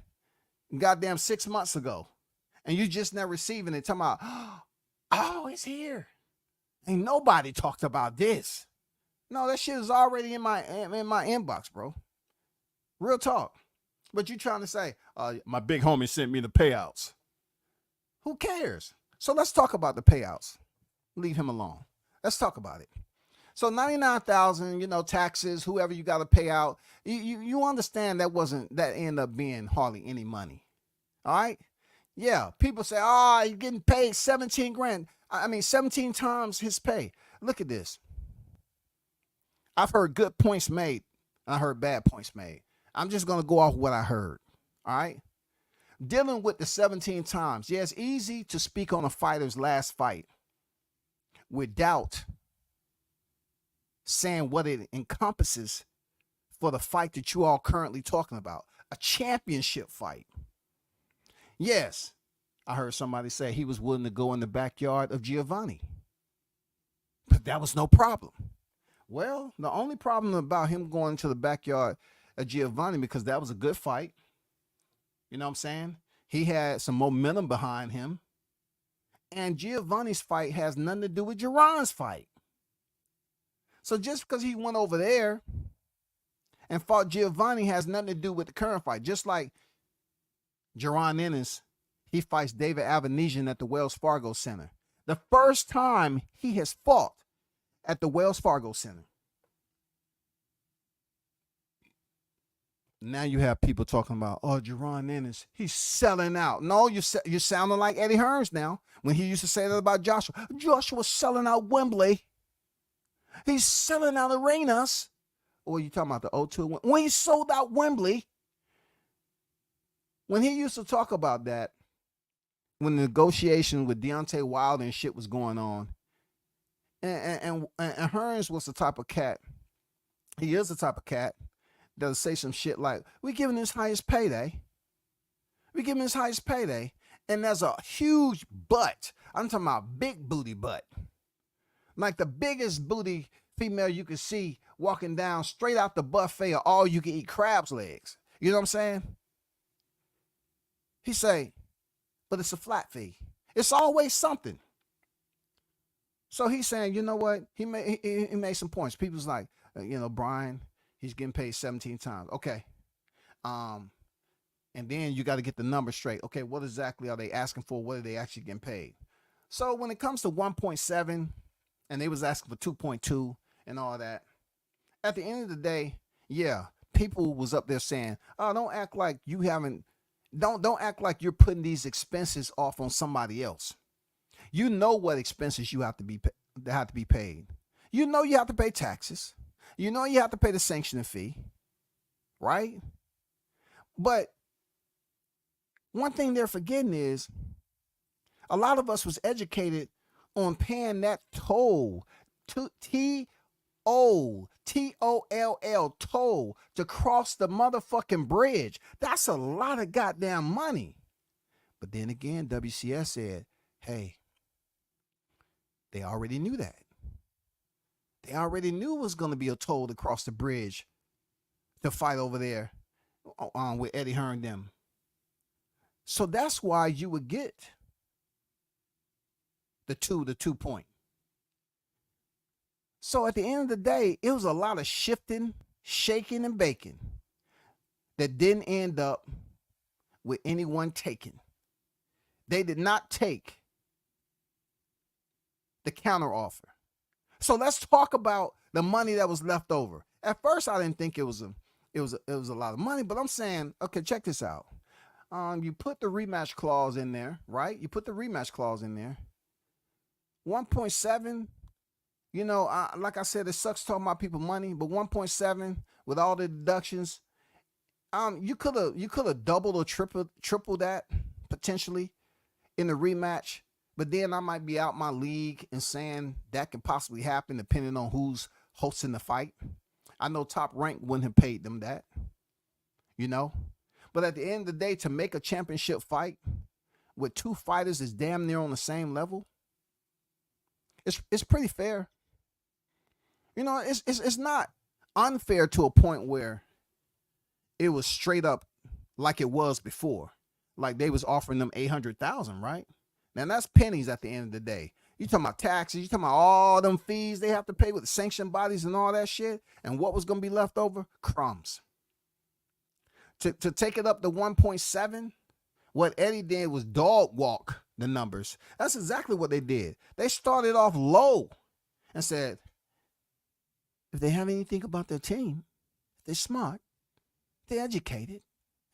goddamn 6 months ago, and you just never receiving it. Talking about, oh, it's here. Ain't nobody talked about this. No, that shit is already in my inbox, bro. Real talk. But you trying to say, my big homie sent me the payouts. Who cares? So let's talk about the payouts. Leave him alone. Let's talk about it. So 99,000, taxes, whoever you got to pay out. You understand that ended up being hardly any money. All right? Yeah, people say, he's getting paid 17 grand. 17 times his pay. Look at this. I've heard good points made, and I heard bad points made. I'm just going to go off what I heard. All right? Dealing with the 17 times. Yeah, it's easy to speak on a fighter's last fight without saying what it encompasses for the fight that you all currently talking about. A championship fight. Yes, I heard somebody say he was willing to go in the backyard of Giovanni, but that was no problem. Well, the only problem about him going to the backyard of Giovanni, because that was a good fight. You know what I'm saying? He had some momentum behind him. And Giovanni's fight has nothing to do with Jerron's fight. So just because he went over there and fought Giovanni has nothing to do with the current fight. Just like Jerron Ennis, he fights David Avanesian at the Wells Fargo Center. The first time he has fought at the Wells Fargo Center. Now you have people talking about, Jerron Ennis, he's selling out. No, you're sounding like Eddie Hearns now when he used to say that about Joshua. Joshua's selling out Wembley. He's selling out arenas. Or you talking about the O2? When he sold out Wembley. When he used to talk about that, when the negotiation with Deontay Wilder and shit was going on, and Hearns was the type of cat He is the type of cat that'll say some shit like, we giving his highest payday. We giving his highest payday. And there's a huge butt. I'm talking about big booty butt. Like the biggest booty female you can see walking down straight out the buffet of all you can eat crab's legs. You know what I'm saying? He say, but it's a flat fee. It's always something. So he's saying, you know what? He made some points. People's like, Brian, he's getting paid 17 times. Okay. And then you got to get the number straight. Okay, what exactly are they asking for? What are they actually getting paid? So when it comes to 1.7, and they was asking for 2.2 and all that, at the end of the day, yeah, people was up there saying, oh, don't act like you haven't, don't act like you're putting these expenses off on somebody else. You know what expenses you have to be paid. You know you have to pay taxes. You know you have to pay the sanctioning fee, right? But one thing they're forgetting is a lot of us was educated on paying that toll, T-O-L-L, toll, to cross the motherfucking bridge. That's a lot of goddamn money. But then again, WCS said, hey, they already knew that. They already knew it was going to be a toll to cross the bridge to fight over there with Eddie Hearn them. So that's why you would get the 2 point. So at the end of the day, it was a lot of shifting, shaking, and baking that didn't end up with anyone taking. They did not take the counter offer. So let's talk about the money that was left over. At first, I didn't think it was a lot of money, but I'm saying, okay, check this out. You put the rematch clause in there, right? You put the rematch clause in there. 1.7, like I said, it sucks talking about people money, but 1.7 with all the deductions, you could have doubled or tripled that potentially in the rematch. But then I might be out my league and saying that can possibly happen depending on who's hosting the fight. I know Top Rank wouldn't have paid them that, But at the end of the day, to make a championship fight with two fighters is damn near on the same level, it's pretty fair. It's not unfair to a point where it was straight up like it was before. Like they was offering them 800,000, right? Now that's pennies at the end of the day. You talking about taxes, you talking about all them fees they have to pay with the sanctioned bodies and all that shit. And what was gonna be left over? Crumbs. To take it up to 1.7, what Eddie did was dog walk the numbers. That's exactly what they did. They started off low and said, if they have anything about their team, they're smart, they're educated,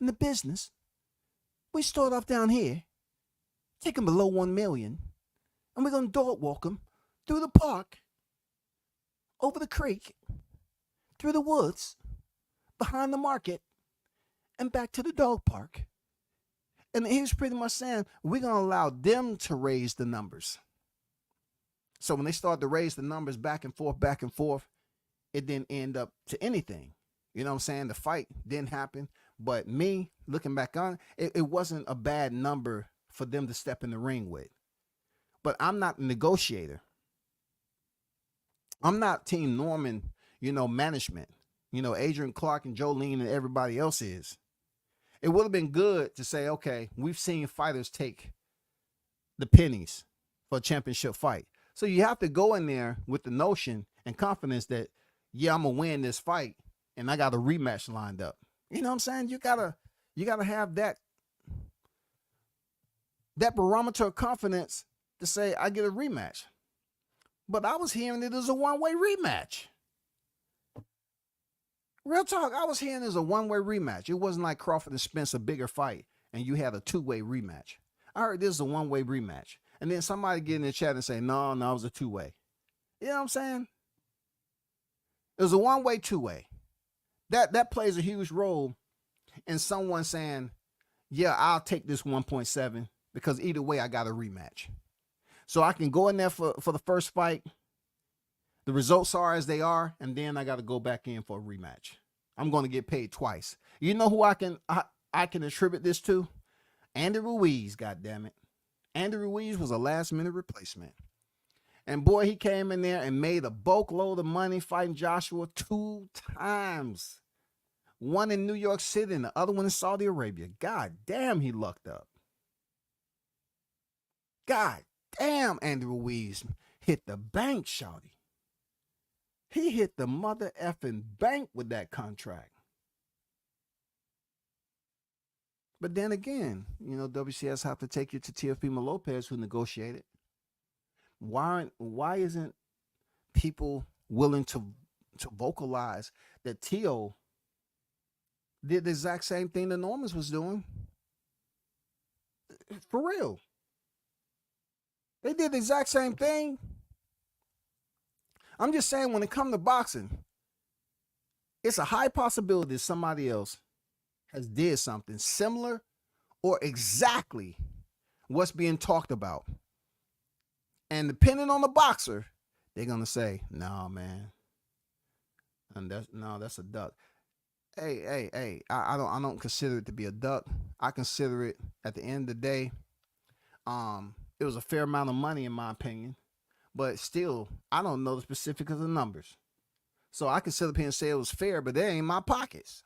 in the business, we start off down here, take them below 1 million, and we're going to dog walk them through the park, over the creek, through the woods, behind the market, and back to the dog park. And he was pretty much saying, we're going to allow them to raise the numbers. So when they started to raise the numbers back and forth, it didn't end up to anything. You know what I'm saying? The fight didn't happen. But me, looking back on it, it wasn't a bad number for them to step in the ring with. But I'm not a negotiator. I'm not Team Norman, management. Adrian Clark and Jolene and everybody else is. It would have been good to say, okay, we've seen fighters take the pennies for a championship fight. So you have to go in there with the notion and confidence that, yeah, I'm going to win this fight and I got a rematch lined up. You know what I'm saying? You gotta have that barometer of confidence to say, I get a rematch. But I was hearing it as a one-way rematch. Real talk, I was hearing it as a one-way rematch. It wasn't like Crawford and Spence, a bigger fight, and you had a two-way rematch. I heard this is a one-way rematch. And then somebody get in the chat and say, no, it was a two-way. You know what I'm saying? It was a one-way, two-way. That plays a huge role in someone saying, yeah, I'll take this 1.7 because either way I got a rematch. So I can go in there for the first fight, The results are as they are, and then I got to go back in for a rematch. I'm going to get paid twice. You know who I can attribute this to? Andy Ruiz, goddammit. Andy Ruiz was a last-minute replacement. And boy, he came in there and made a boatload of money fighting Joshua 2 times. One in New York City and the other one in Saudi Arabia. God damn, he lucked up. God damn, Andy Ruiz hit the bank, shawty. He hit the mother effing bank with that contract. But then again, you know, WCS have to take you to Teofimo Lopez, who negotiated. Why isn't people willing to vocalize that Teo did the exact same thing the Normans was doing? For real. They did the exact same thing. I'm just saying, when it comes to boxing, it's a high possibility that somebody else has did something similar or exactly what's being talked about. And depending on the boxer, they're gonna say, "No, man, and that's a duck." Hey, I don't consider it to be a duck. I consider it, at the end of the day, it was a fair amount of money in my opinion, but still, I don't know the specifics of the numbers. So I can sit up here and say it was fair, but they ain't my pockets.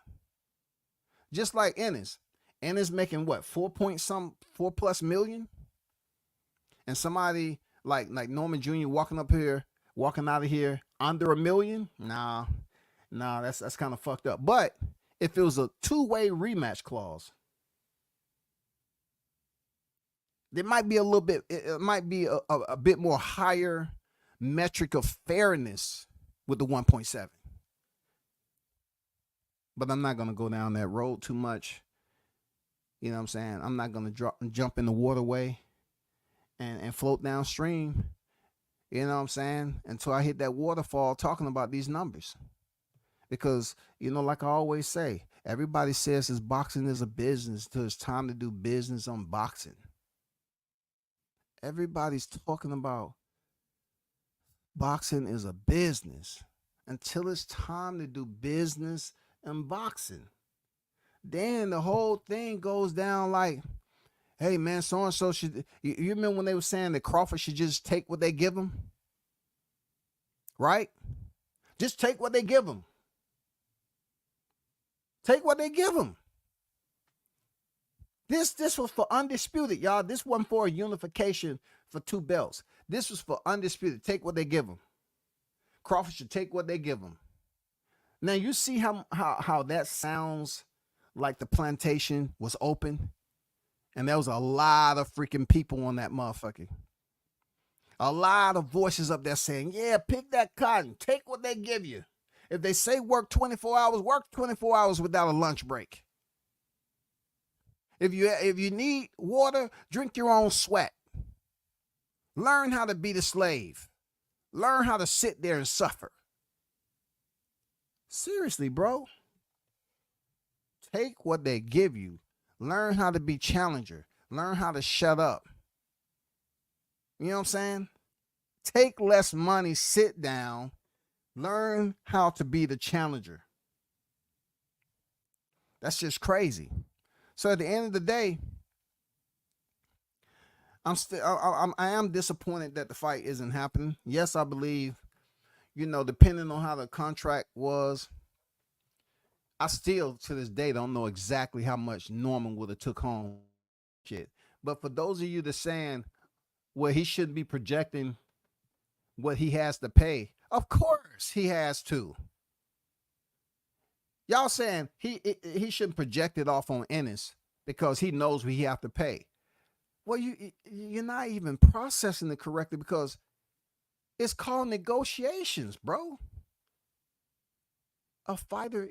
Just like Ennis. Ennis making what, 4+ million? And somebody like Norman Jr. walking out of here under $1 million? Nah, that's kind of fucked up. But if it was a two-way rematch clause, there might be a little bit, it might be a bit more higher metric of fairness with the 1.7. But I'm not going to go down that road too much. You know what I'm saying? I'm not going to jump in the waterway and float downstream, you know what I'm saying, until I hit that waterfall talking about these numbers. Because, you know, like I always say, everybody says this boxing is a business till it's time to do business on boxing. Everybody's talking about boxing is a business until it's time to do business in boxing. Then the whole thing goes down like, hey man, so-and-so should, you remember when they were saying that Crawford should just take what they give him? Right? Just take what they give him. Take what they give him. This was for undisputed, y'all. This wasn't for a unification for 2 belts. This was for undisputed. Take what they give him. Crawford should take what they give him. Now you see how that sounds like the plantation was open, and there was a lot of freaking people on that motherfucker. A lot of voices up there saying, yeah, pick that cotton. Take what they give you. If they say work 24 hours, work 24 hours without a lunch break. If you need water, drink your own sweat. Learn how to be the slave. Learn how to sit there and suffer. Seriously, bro. Take what they give you. Learn how to be challenger. Learn how to shut up. You know what I'm saying? Take less money, sit down, learn how to be the challenger. That's just crazy. So at the end of the day, I am disappointed that the fight isn't happening. Yes, I believe, you know, depending on how the contract was, I still to this day don't know exactly how much Norman would have took home. Shit. But for those of you that saying, well, he shouldn't be projecting what he has to pay, of course he has to. Y'all saying he shouldn't project it off on Ennis because he knows what he have to pay. Well, you're not even processing it correctly because it's called negotiations, bro. A fighter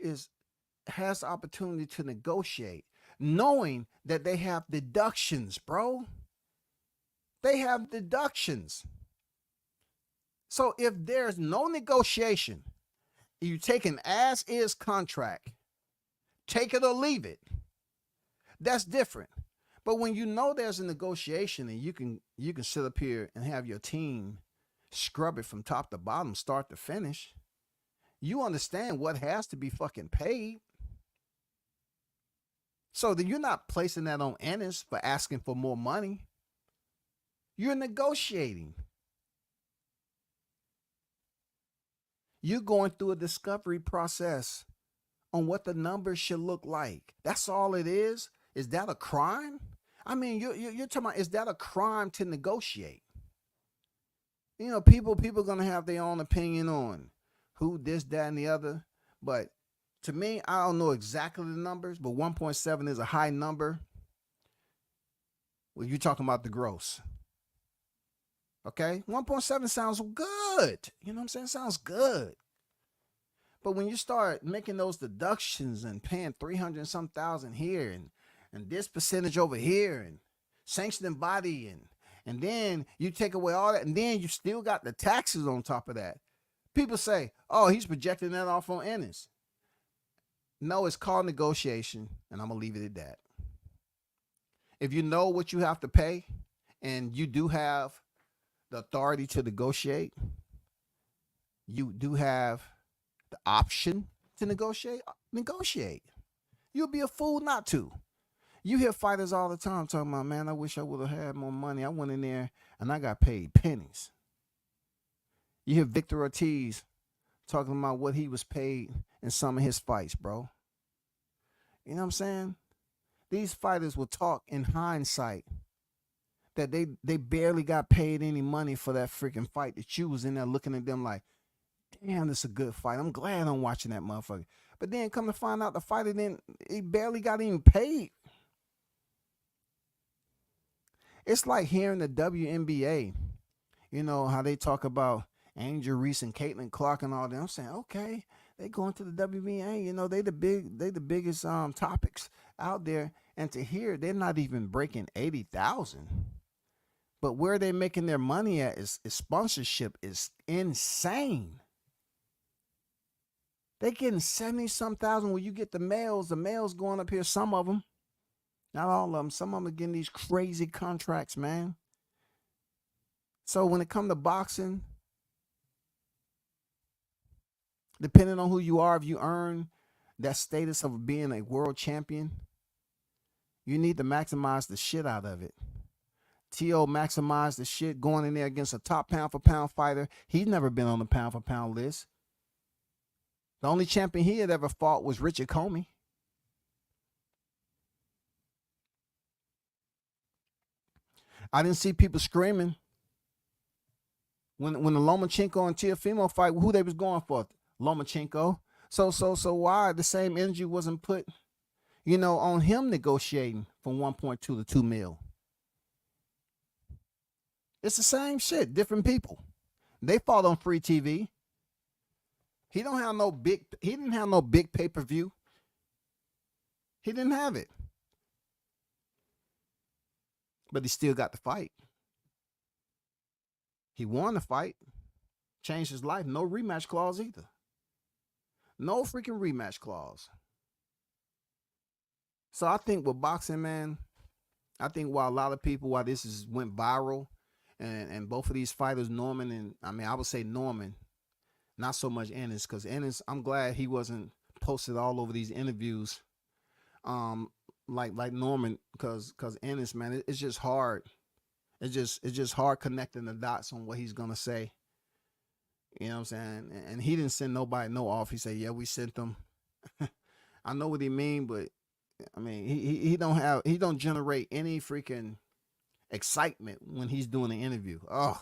has the opportunity to negotiate, knowing that they have deductions, bro. They have deductions. So if there's no negotiation, you take an as-is contract, take it or leave it, that's different. But when you know there's a negotiation and you can sit up here and have your team scrub it from top to bottom, start to finish. You understand what has to be fucking paid. So that you're not placing that on ENNIS for asking for more money. You're negotiating. You're going through a discovery process on what the numbers should look like. That's all it is. Is that a crime? I mean, you're talking about, is that a crime to negotiate? You know, people are gonna have their own opinion on who, this, that, and the other. But to me, I don't know exactly the numbers, but 1.7 is a high number. Well, you're talking about the gross. Okay, 1.7 sounds good. You know what I'm saying? Sounds good. But when you start making those deductions and paying 300 and some thousand here and this percentage over here and sanctioning body and then you take away all that and then you still got the taxes on top of that. People say, oh, he's projecting that off on ENNIS. No, it's called negotiation, and I'm going to leave it at that. If you know what you have to pay and you do have the authority to negotiate, you do have the option to negotiate, negotiate. You'll be a fool not to. You hear fighters all the time talking about, man, I wish I would have had more money. I went in there and I got paid pennies. You hear Victor Ortiz talking about what he was paid in some of his fights, bro. You know what I'm saying? These fighters will talk in hindsight that they barely got paid any money for that freaking fight, that you was in there looking at them like, damn, this is a good fight. I'm glad I'm watching that motherfucker. But then come to find out the fighter he barely got even paid. It's like hearing the WNBA, you know, how they talk about Angel Reese and Caitlin Clark and all that. I'm saying, okay, they going to the WNBA, you know, they the biggest topics out there. And to hear they're not even breaking 80,000. But where they making their money at is sponsorship is insane. They getting 70-some thousand when you get the males going up here, some of them. Not all of them. Some of them are getting these crazy contracts, man. So when it comes to boxing, depending on who you are, if you earn that status of being a world champion, you need to maximize the shit out of it. T.O. maximized the shit going in there against a top pound-for-pound fighter. He's never been on the pound-for-pound list. The only champion he had ever fought was Richard Comey. I didn't see people screaming when the Lomachenko and Teofimo fight, who they was going for? Lomachenko. So why the same energy wasn't put, you know, on him negotiating from 1.2 to 2 mil? It's the same shit, different people. They fought on free TV. He didn't have no big pay-per-view. He didn't have it. But he still got the fight. He won the fight. Changed his life. No rematch clause either. No freaking rematch clause. So I think with boxing, man, I think while a lot of people, while this went viral, and both of these fighters, Norman and, I mean, I would say Norman, not so much ENNIS, because ENNIS, I'm glad he wasn't posted all over these interviews like Norman, because ENNIS, man, it's just hard. It's just hard connecting the dots on what he's going to say. You know what I'm saying? And he didn't send nobody no off. He said, yeah, we sent them. I know what he mean, but I mean, he don't generate any freaking excitement when he's doing an interview. Oh,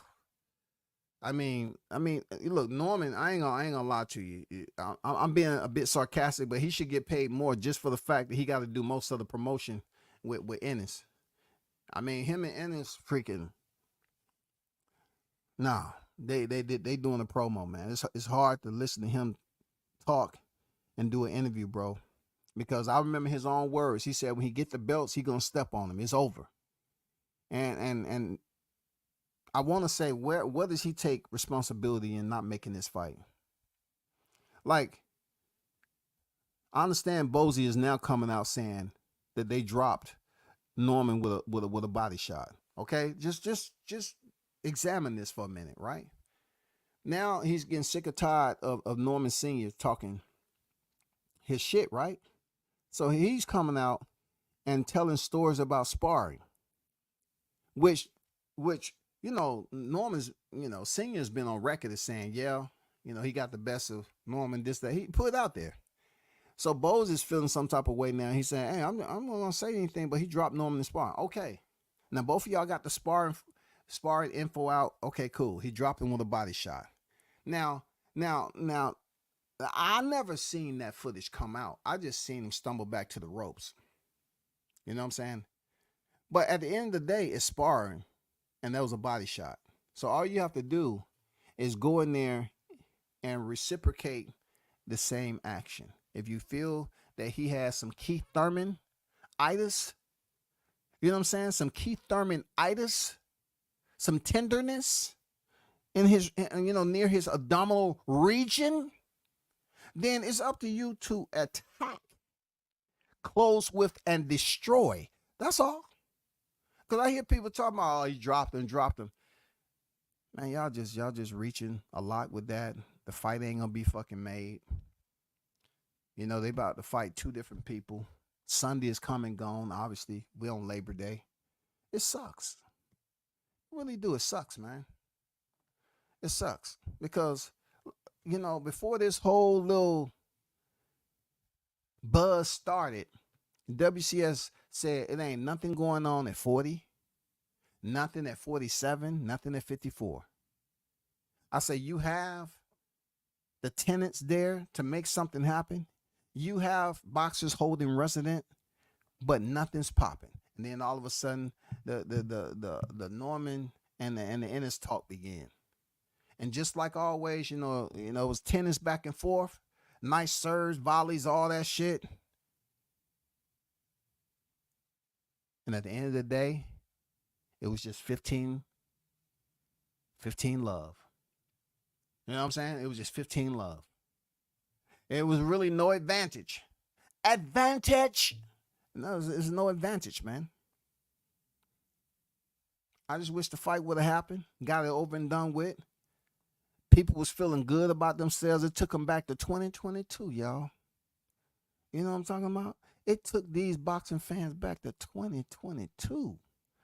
I mean, look, Norman, I ain't gonna lie to you. I'm being a bit sarcastic, but he should get paid more just for the fact that he got to do most of the promotion with ENNIS. I mean, him and ENNIS freaking, nah, they doing a promo, man. It's hard to listen to him talk and do an interview, bro, because I remember his own words. He said when he get the belts, he gonna step on them. It's over. And I want to say, where does he take responsibility in not making this fight? Like, I understand Bozy is now coming out saying that they dropped Norman with a body shot. Okay, just examine this for a minute, right? Now he's getting sick or tired of Norman Sr. talking his shit, right? So he's coming out and telling stories about sparring, which which Norman's Senior's been on record as saying, yeah, he got the best of Norman, this, that. He put it out there. So Bose is feeling some type of way now. He's saying, hey, I'm not gonna say anything, but he dropped Norman in sparring. Okay. Now both of y'all got the sparring info out. Okay, cool. He dropped him with a body shot. Now, I never seen that footage come out. I just seen him stumble back to the ropes. You know what I'm saying? But at the end of the day, it's sparring, and that was a body shot. So all you have to do is go in there and reciprocate the same action. If you feel that he has some Keith Thurman-itis, you know what I'm saying? Some Keith Thurman-itis, some tenderness in his, near his abdominal region, then it's up to you to attack, close with, and destroy. That's all. Because I hear people talking about, oh, he dropped him. Man, y'all just reaching a lot with that. The fight ain't gonna be fucking made. They about to fight two different people. Sunday is come and gone. Obviously, we on Labor Day. It sucks. It really do. It sucks, man. It sucks because, before this whole little buzz started, WCS said it ain't nothing going on at 40, nothing at 47, nothing at 54. I say you have the tenants there to make something happen. You have boxers holding resident, but nothing's popping. And then all of a sudden, the Norman and the ENNIS talk began. And just like always, it was tennis back and forth, nice serves, volleys, all that shit. And at the end of the day, it was just 15 love. You know what I'm saying? It was just 15 love. It was really no advantage. No, there's no advantage, man. I just wish the fight would have happened. Got it over and done with. People was feeling good about themselves. It took them back to 2022, y'all. You know what I'm talking about? It took these boxing fans back to 2022.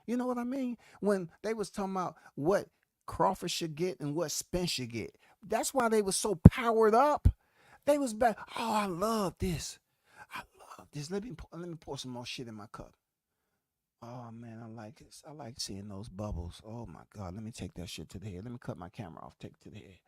You know what I mean? When they was talking about what Crawford should get and what Spence should get. That's why they was so powered up. They was back. Oh, I love this. Let me pour some more shit in my cup. Oh man, I like this. I like seeing those bubbles. Oh my God, let me take that shit to the head. Let me cut my camera off. Take it to the head.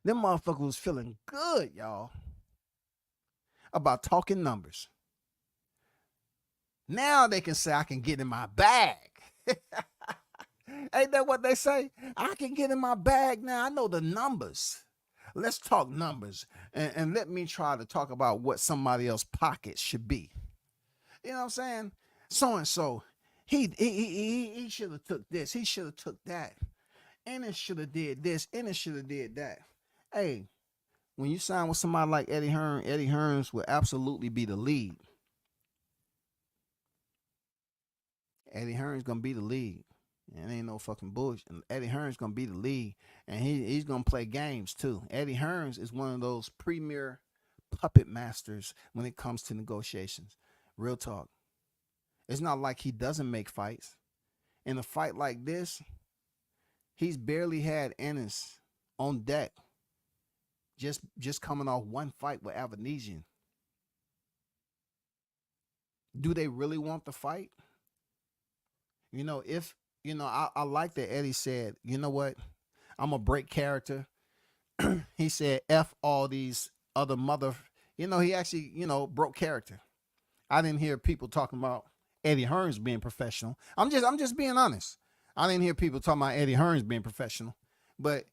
Them motherfuckers was feeling good, y'all, about talking numbers. Now they can say I can get in my bag. Ain't that what they say? I can get in my bag now. I know the numbers. Let's talk numbers. And let me try to talk about what somebody else's pocket should be. You know what I'm saying? So-and-so, he should have took this. He should have took that. Ennis should have did this. Ennis should have did that. Hey, when you sign with somebody like Eddie Hearns will absolutely be the lead. Eddie Hearns gonna be the lead. And ain't no fucking bullshit. And Eddie Hearns gonna be the lead, and he's gonna play games too. Eddie Hearns is one of those premier puppet masters when it comes to negotiations. Real talk. It's not like he doesn't make fights. In a fight like this, he's barely had Ennis on deck. Just coming off one fight with Avanesian. Do they really want the fight? I like that Eddie said, you know what? I'm going to break character. He said, F all these other he actually, broke character. I didn't hear people talking about Eddie Hearns being professional. I'm just being honest. I didn't hear people talking about Eddie Hearns being professional. But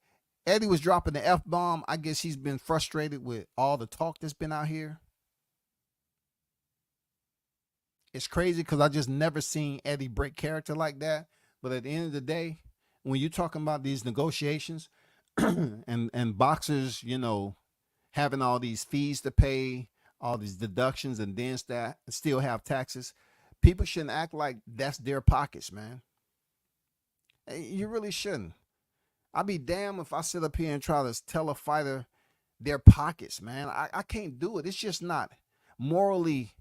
Eddie was dropping the F-bomb. I guess he's been frustrated with all the talk that's been out here. It's crazy because I just never seen Eddie break character like that. But at the end of the day, when you're talking about these negotiations and boxers, having all these fees to pay, all these deductions, and then still have taxes, People shouldn't act like that's their pockets, man. You really shouldn't. I'd be damned if I sit up here and try to tell a fighter their pockets, man. I can't do it. It's just not morally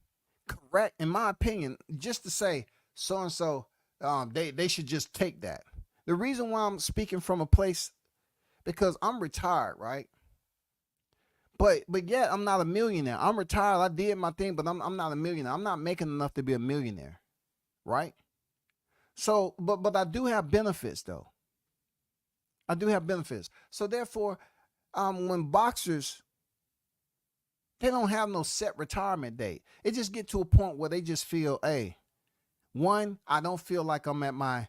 correct, in my opinion, just to say so and so, they should just take that. The reason why I'm speaking from a place, because I'm retired, right? But yet I'm not a millionaire. I'm retired. I did my thing, but I'm not a millionaire. I'm not making enough to be a millionaire, right? So, but I do have benefits though. I do have benefits. So therefore, when boxers, they don't have no set retirement date. It just get to a point where they just feel, hey, one, I don't feel like I'm at my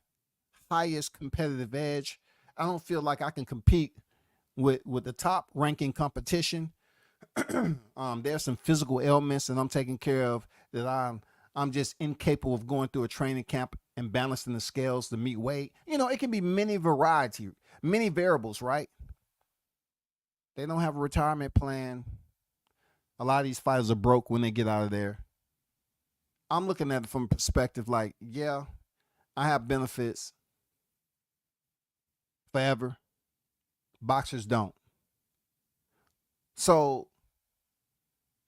highest competitive edge. I don't feel like I can compete with the top ranking competition. There's some physical ailments that I'm taking care of that I'm just incapable of going through a training camp and balancing the scales to meet weight. You know, it can be many variables, right? They don't have a retirement plan. A lot of these fighters are broke when they get out of there. I'm looking at it from a perspective like, yeah, I have benefits forever. Boxers don't. So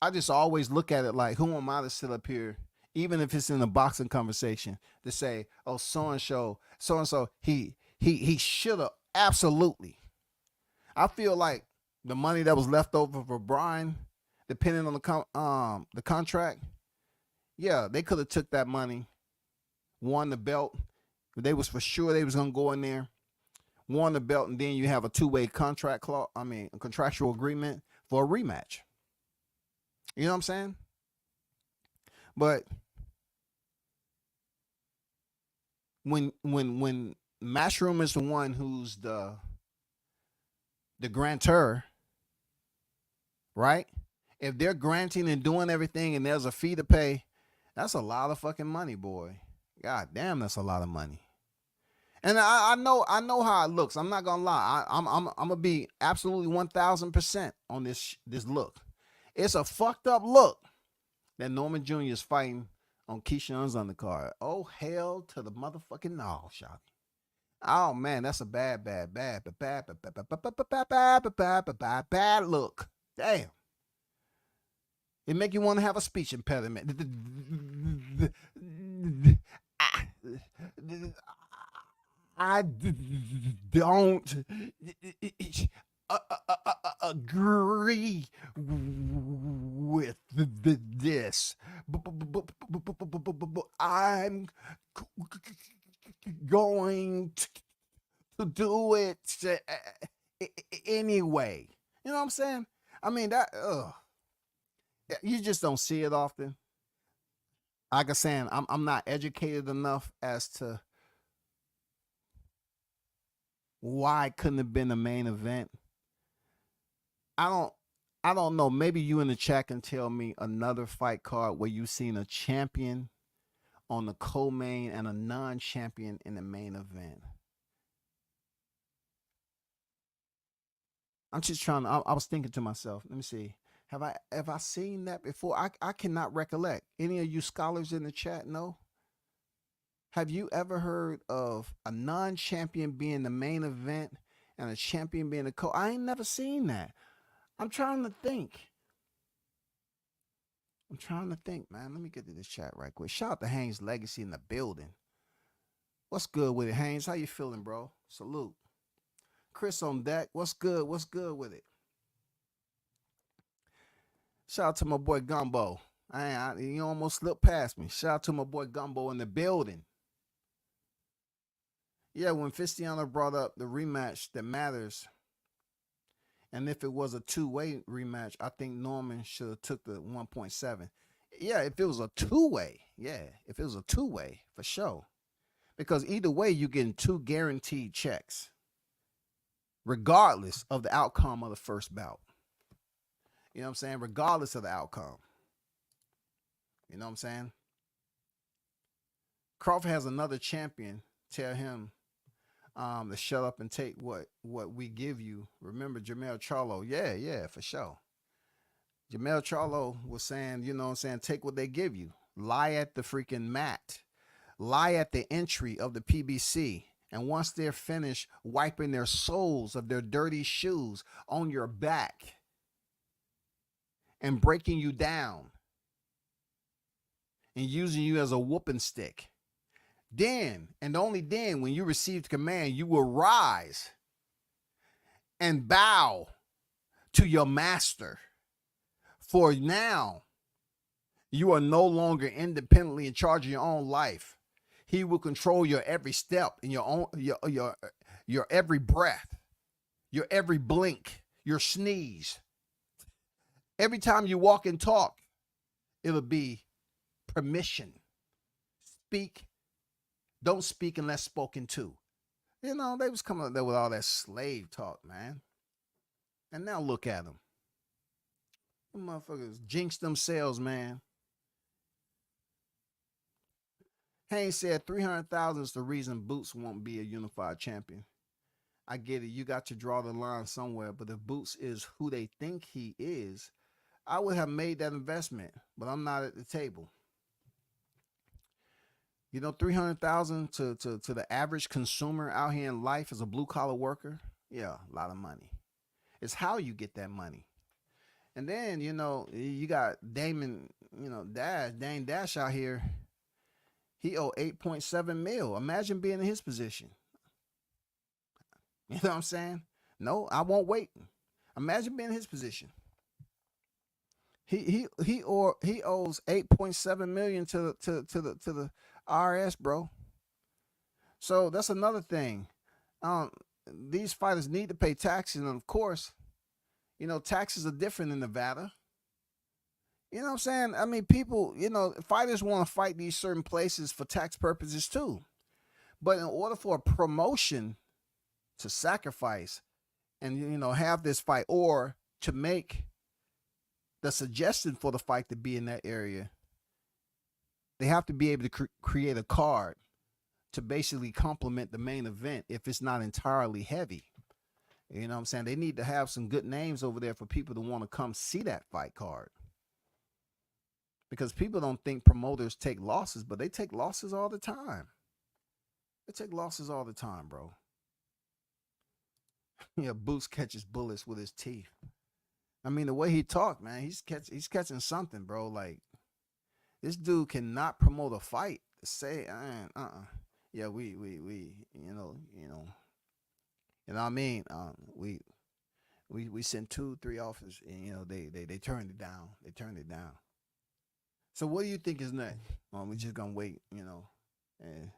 I just always look at it like, who am I to sit up here, even if it's in a boxing conversation, to say, oh, so and so, he should have. Absolutely. I feel like the money that was left over for Brian, depending on the contract, yeah, they could have took that money, won the belt. They was for sure they was gonna go in there, won the belt, and then you have a two-way contract clause. I mean, a contractual agreement for a rematch. You know what I'm saying? But when Matchroom is the one who's the grantor, right? If they're granting and doing everything and there's a fee to pay, that's a lot of fucking money, boy. God damn, that's a lot of money. And I know how it looks. I'm not gonna lie. I'm gonna be absolutely 1,000% on this look. It's a fucked up look that Norman Jr. is fighting on Keyshawn's undercard. Oh, hell to the motherfucking no, shot. Oh man, that's a bad look. Damn. It make you want to have a speech impediment. I don't agree with this. I'm going to do it anyway. You know what I'm saying? I mean, that, you just don't see it often. Like I'm saying, I'm not educated enough as to why it couldn't have been the main event. I don't know. Maybe you in the chat can tell me another fight card where you've seen a champion on the co-main and a non-champion in the main event. I'm just trying to, I was thinking to myself, let me see. Have I seen that before? I cannot recollect. Any of you scholars in the chat know? Have you ever heard of a non-champion being the main event and a champion being the I ain't never seen that. I'm trying to think. Man. Let me get to this chat right quick. Shout out to Haynes Legacy in the building. What's good with it, Haynes? How you feeling, bro? Salute. Chris on deck. What's good? What's good with it? Shout out to my boy Gumbo. You almost slipped past me. Shout out to my boy Gumbo in the building. Yeah, when Fistiano brought up the rematch that matters, and if it was a two-way rematch, I think Norman should have took the 1.7. Yeah, if it was a two-way, for sure. Because either way, you're getting two guaranteed checks, regardless of the outcome of the first bout. You know what I'm saying? Regardless of the outcome. You know what I'm saying? Crawford has another champion. Tell him to shut up and take what we give you. Remember Jermell Charlo? Yeah, for sure. Jermell Charlo was saying, you know what I'm saying, take what they give you. lie at the freaking mat, lie at the entry of the PBC. And once they're finished wiping their soles of their dirty shoes on your back and breaking you down and using you as a whooping stick, then, and only then, when you receive command, you will rise and bow to your master. For now, you are no longer independently in charge of your own life. He will control your every step and your every breath, your every blink, your sneeze. Every time you walk and talk, it'll be permission. Speak. Don't speak unless spoken to. You know, they was coming up there with all that slave talk, man. And now look at them. Them motherfuckers jinxed themselves, man. Haynes said 300,000 is the reason Boots won't be a unified champion. I get it. You got to draw the line somewhere. But if Boots is who they think he is, I would have made that investment. But I'm not at the table. You know, 300,000 to the average consumer out here in life as a blue collar worker. Yeah, a lot of money. It's how you get that money. And then, you know, you got Dame Dash out here. He owe 8.7 mil. Imagine being in his position. You know what I'm saying? No, I won't wait. Imagine being in his position. He owes 8.7 million to the IRS, bro. So that's another thing. These fighters need to pay taxes, and of course, you know, taxes are different in Nevada. You know what I'm saying? I mean, people, you know, fighters want to fight these certain places for tax purposes too. But in order for a promotion to sacrifice and, you know, have this fight, or to make the suggestion for the fight to be in that area, they have to be able to create a card to basically complement the main event if it's not entirely heavy. You know what I'm saying? They need to have some good names over there for people to want to come see that fight card. Because people don't think promoters take losses, but they take losses all the time. They take losses all the time, bro. Yeah, Boots catches bullets with his teeth. I mean, the way he talked, man, he's catching something, bro. Like, this dude cannot promote a fight. Say, yeah, we, you know what I mean? We sent 2-3 offers, and you know they turned it down. They turned it down. So what do you think is next? Well, we're just gonna wait, you know. And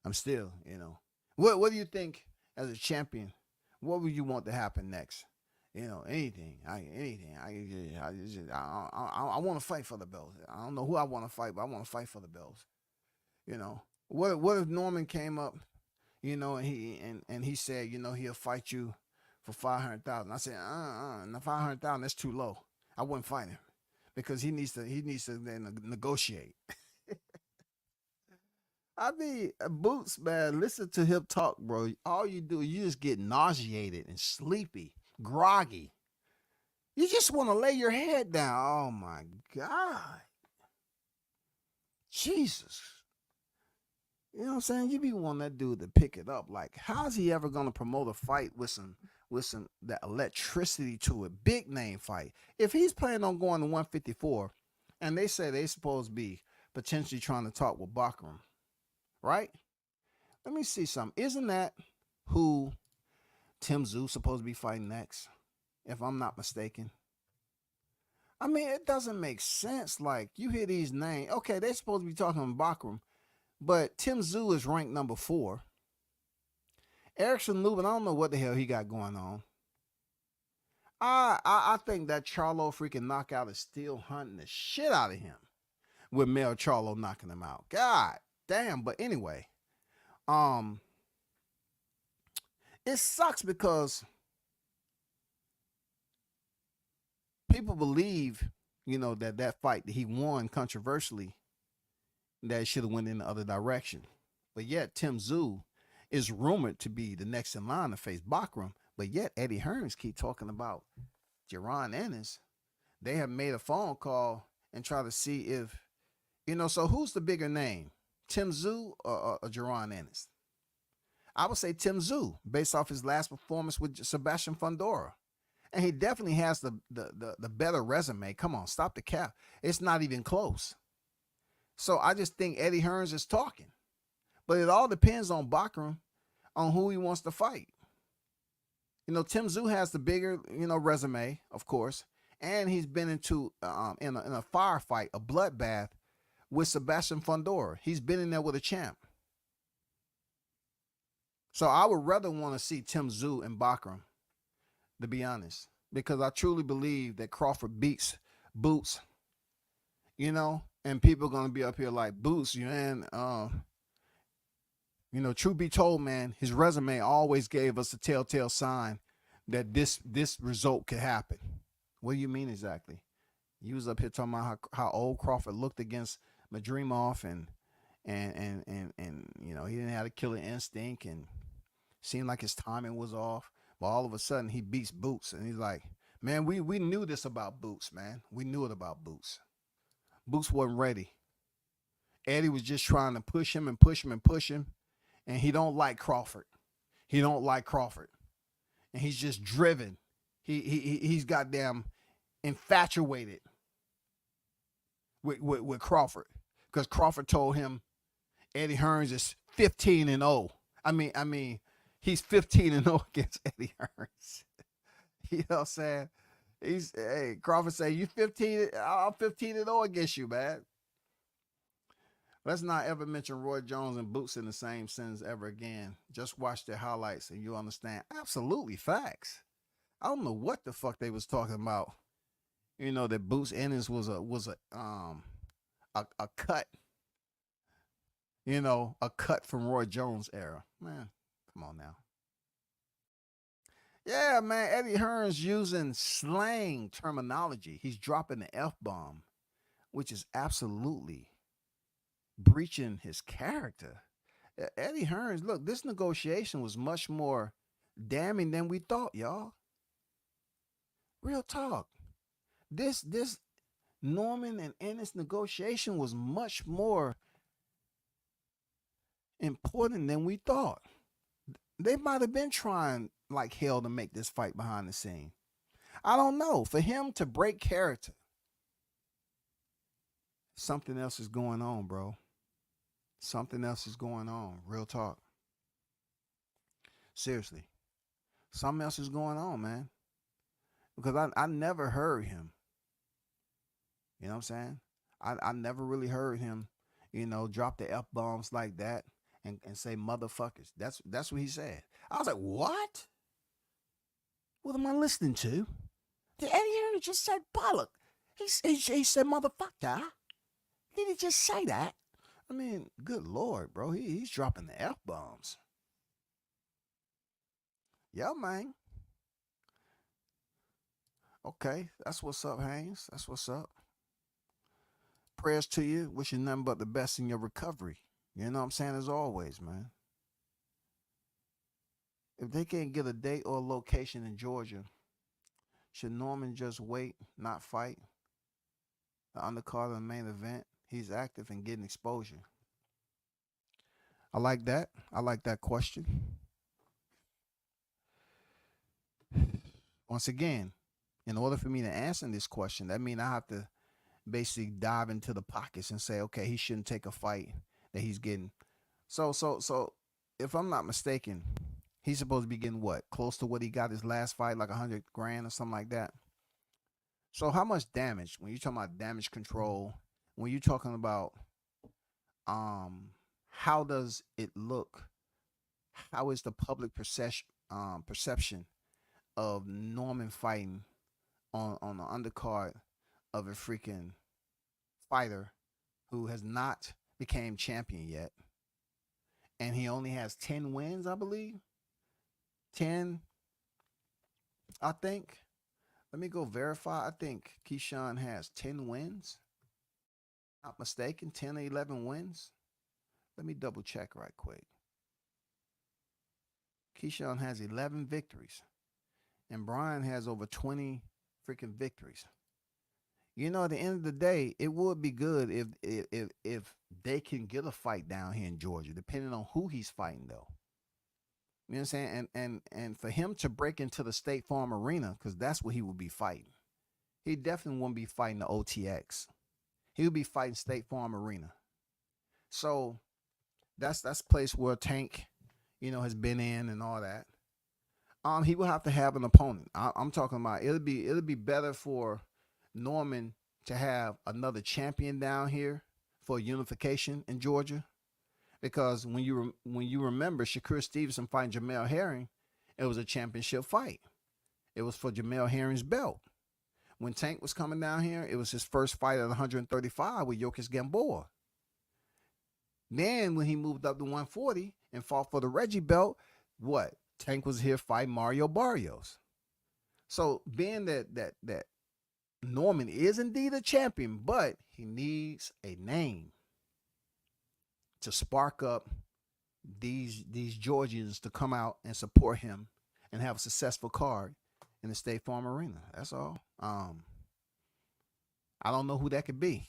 I'm still, you know. What do you think as a champion? What would you want to happen next? You know, anything. I want to fight for the belts. I don't know who I want to fight, but I want to fight for the belts. You know, what if Norman came up, you know, and he said, you know, he'll fight you for 500,000. I said, 500,000, that's too low. I wouldn't fight him. Because he needs to then negotiate. I mean, Boots, man, listen to him talk, bro. All you do, you just get nauseated and sleepy, groggy. You just want to lay your head down. Oh my God. Jesus. You know what I'm saying? You be wanting that dude to pick it up. Like, how's he ever gonna promote a fight with some that electricity to it? Big name fight. If he's planning on going to 154, and they say they supposed to be potentially trying to talk with Bakram, right? Let me see something. Isn't that who Tim Tszyu supposed to be fighting next? If I'm not mistaken. I mean, it doesn't make sense. Like, you hear these names. Okay, they're supposed to be talking about Bakram. But Tim Tszyu is ranked number 4. Erickson Lubin, I don't know what the hell he got going on. I think that Charlo freaking knockout is still hunting the shit out of him with Mel Charlo knocking him out. God damn. But anyway, it sucks because people believe, you know, that fight that he won controversially, that should have went in the other direction. But yet Tim Tszyu is rumored to be the next in line to face Bakram. But yet Eddie Hearns keep talking about Jaron Ennis. They have made a phone call and try to see if So who's the bigger name, Tim Tszyu or Jaron Ennis? I would say Tim Tszyu, based off his last performance with Sebastian Fundora. And he definitely has the better resume. Come on, stop the cap. It's not even close. So I just think Eddie Hearns is talking. But it all depends on Bachram, on who he wants to fight. Tim Tszyu has the bigger, resume, of course. And he's been into in a firefight, a bloodbath with Sebastian Fundora. He's been in there with a champ. So I would rather want to see Tim Tszyu and Bachram, to be honest, because I truly believe that Crawford beats Boots, and people are going to be up here like, Boots, man, truth be told, man, his resume always gave us a telltale sign that this result could happen. What do you mean exactly? You was up here talking about how old Crawford looked against Madrimov and he didn't have a killer instinct and seemed like his timing was off. But all of a sudden he beats Boots and he's like, man, we knew this about Boots, man. We knew it about Boots. Boots wasn't ready. Eddie was just trying to push him and push him and push him. And he don't like Crawford. He don't like Crawford. And he's just driven. He's goddamn infatuated with Crawford. Because Crawford told him Eddie Hearns is 15-0. I mean, he's 15-0 against Eddie Hearns. You know what I'm saying? Crawford say, you 15, I'm 15-0 against you, man. Let's not ever mention Roy Jones and Boots in the same sentence ever again. Just watch their highlights and you'll understand. Absolutely facts. I don't know what the fuck they was talking about. That Boots Ennis was a cut. A cut from Roy Jones era. Man, come on now. Yeah, man, Eddie Hearns using slang terminology. He's dropping the F-bomb, which is absolutely breaching his character. Eddie Hearns, look, this negotiation was much more damning than we thought, y'all. Real talk. This Norman and Ennis negotiation was much more important than we thought. They might have been trying like hell to make this fight behind the scene. I don't know. For him to break character, something else is going on, bro. Something else is going on. Real talk. Seriously. Something else is going on, man. Because I never heard him. You know what I'm saying? I never really heard him, drop the F-bombs like that and say motherfuckers. That's what he said. I was like, what? What am I listening to? The Eddie Hearns just said bollock. He said motherfucker. Did he just say that? I mean, good Lord, bro. He's dropping the F-bombs. Yeah, man. Okay, that's what's up, Haynes. That's what's up. Prayers to you. Wish you nothing but the best in your recovery. You know what I'm saying? As always, man. If they can't get a date or a location in Georgia, should Norman just wait, not fight? The undercard of the main event. He's active and getting exposure. I like that. I like that question. Once again, in order for me to answer this question, that means I have to basically dive into the pockets and say, okay, he shouldn't take a fight that he's getting. So if I'm not mistaken, he's supposed to be getting what? Close to what he got his last fight, like 100 grand or something like that. So how much damage, when you're talking about damage control, when you're talking about how does it look? How is the public perception of Norman fighting on the undercard of a freaking fighter who has not became champion yet, and he only has 10 wins, I believe. 10, I think. Let me go verify. I think Keyshawn has 10 wins. Not mistaken, 10 or 11 wins. Let me double check right quick. Keyshawn has 11 victories, and Brian has over 20 freaking victories. You know, at the end of the day, it would be good if they can get a fight down here in Georgia, depending on who he's fighting, though. You know what I'm saying? And for him to break into the State Farm Arena, because that's what he would be fighting. He definitely wouldn't be fighting the OTX. He would be fighting State Farm Arena. So that's a place where Tank, has been in and all that. He will have to have an opponent. I'm talking about it'll be better for Norman to have another champion down here for unification in Georgia, because when you remember Shakur Stevenson fighting Jamel Herring, it was a championship fight. It was for Jamel Herring's belt. When Tank was coming down here, it was his first fight at 135 with Yokis Gamboa. Then when he moved up to 140 and fought for the Reggie belt, what? Tank was here fighting Mario Barrios. So being that Norman is indeed a champion, but he needs a name to spark up these Georgians to come out and support him and have a successful card in the State Farm Arena. That's all. I don't know who that could be.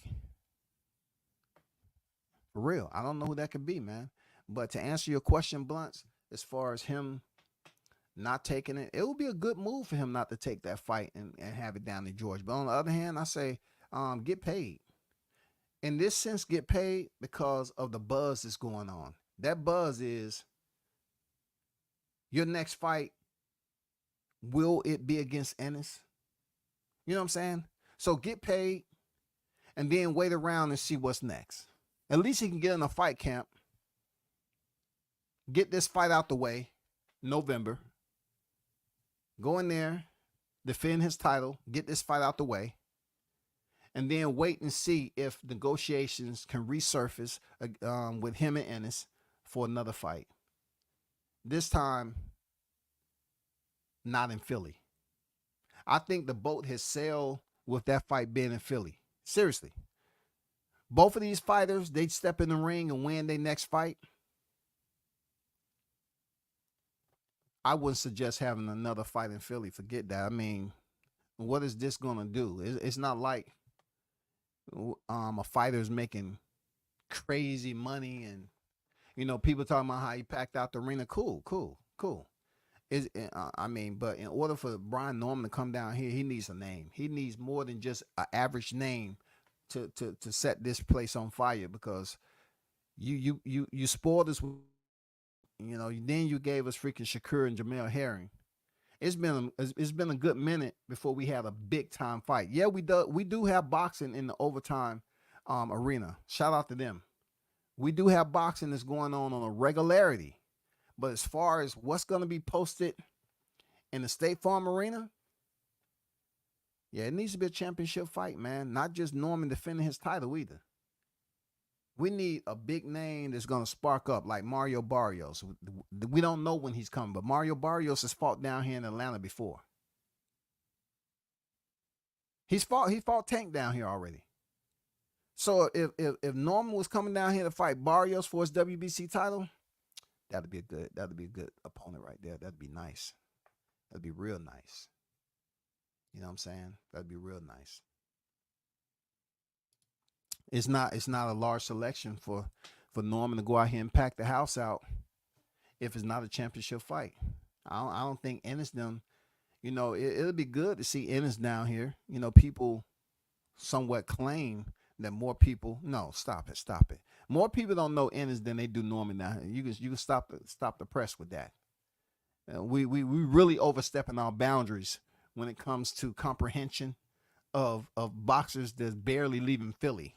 For real, I don't know who that could be, man. But to answer your question, Blunts, as far as him not taking it, it would be a good move for him not to take that fight and have it down in Georgia. But on the other hand, I say get paid. In this sense, get paid because of the buzz that's going on. That buzz is your next fight, will it be against Ennis? You know what I'm saying? So get paid and then wait around and see what's next. At least he can get in a fight camp, get this fight out the way, November. Go in there, defend his title, get this fight out the way, and then wait and see if negotiations can resurface with him and Ennis for another fight. This time, not in Philly. I think the boat has sailed with that fight being in Philly. Seriously. Both of these fighters, they step in the ring and win their next fight. I wouldn't suggest having another fight in Philly. Forget that. I mean, what is this going to do? It's not like a fighter's making crazy money and, people talking about how he packed out the arena. Cool. But in order for Brian Norman to come down here, he needs a name. He needs more than just an average name to set this place on fire, because you spoiled us. Then you gave us freaking Shakur and Jamel Herring. It's been a good minute before we had a big time fight. Yeah, we do have boxing in the overtime arena. Shout out to them. We do have boxing that's going on a regularity. But as far as what's going to be posted in the State Farm Arena, yeah, it needs to be a championship fight, man. Not just Norman defending his title either. We need a big name that's going to spark up, like Mario Barrios. We don't know when he's coming, but Mario Barrios has fought down here in Atlanta before. He fought Tank down here already. So if Norman was coming down here to fight Barrios for his WBC title, that'd be a good opponent right there. That'd be nice. That'd be real nice. You know what I'm saying? That'd be real nice. It's not a large selection for Norman to go out here and pack the house out if it's not a championship fight. I don't think Ennis them, it'll be good to see Ennis down here. People somewhat claim that more people, no, stop it. More people don't know Ennis than they do Norman down here. You can stop the press with that. We really overstepping our boundaries when it comes to comprehension of boxers that's barely leaving Philly.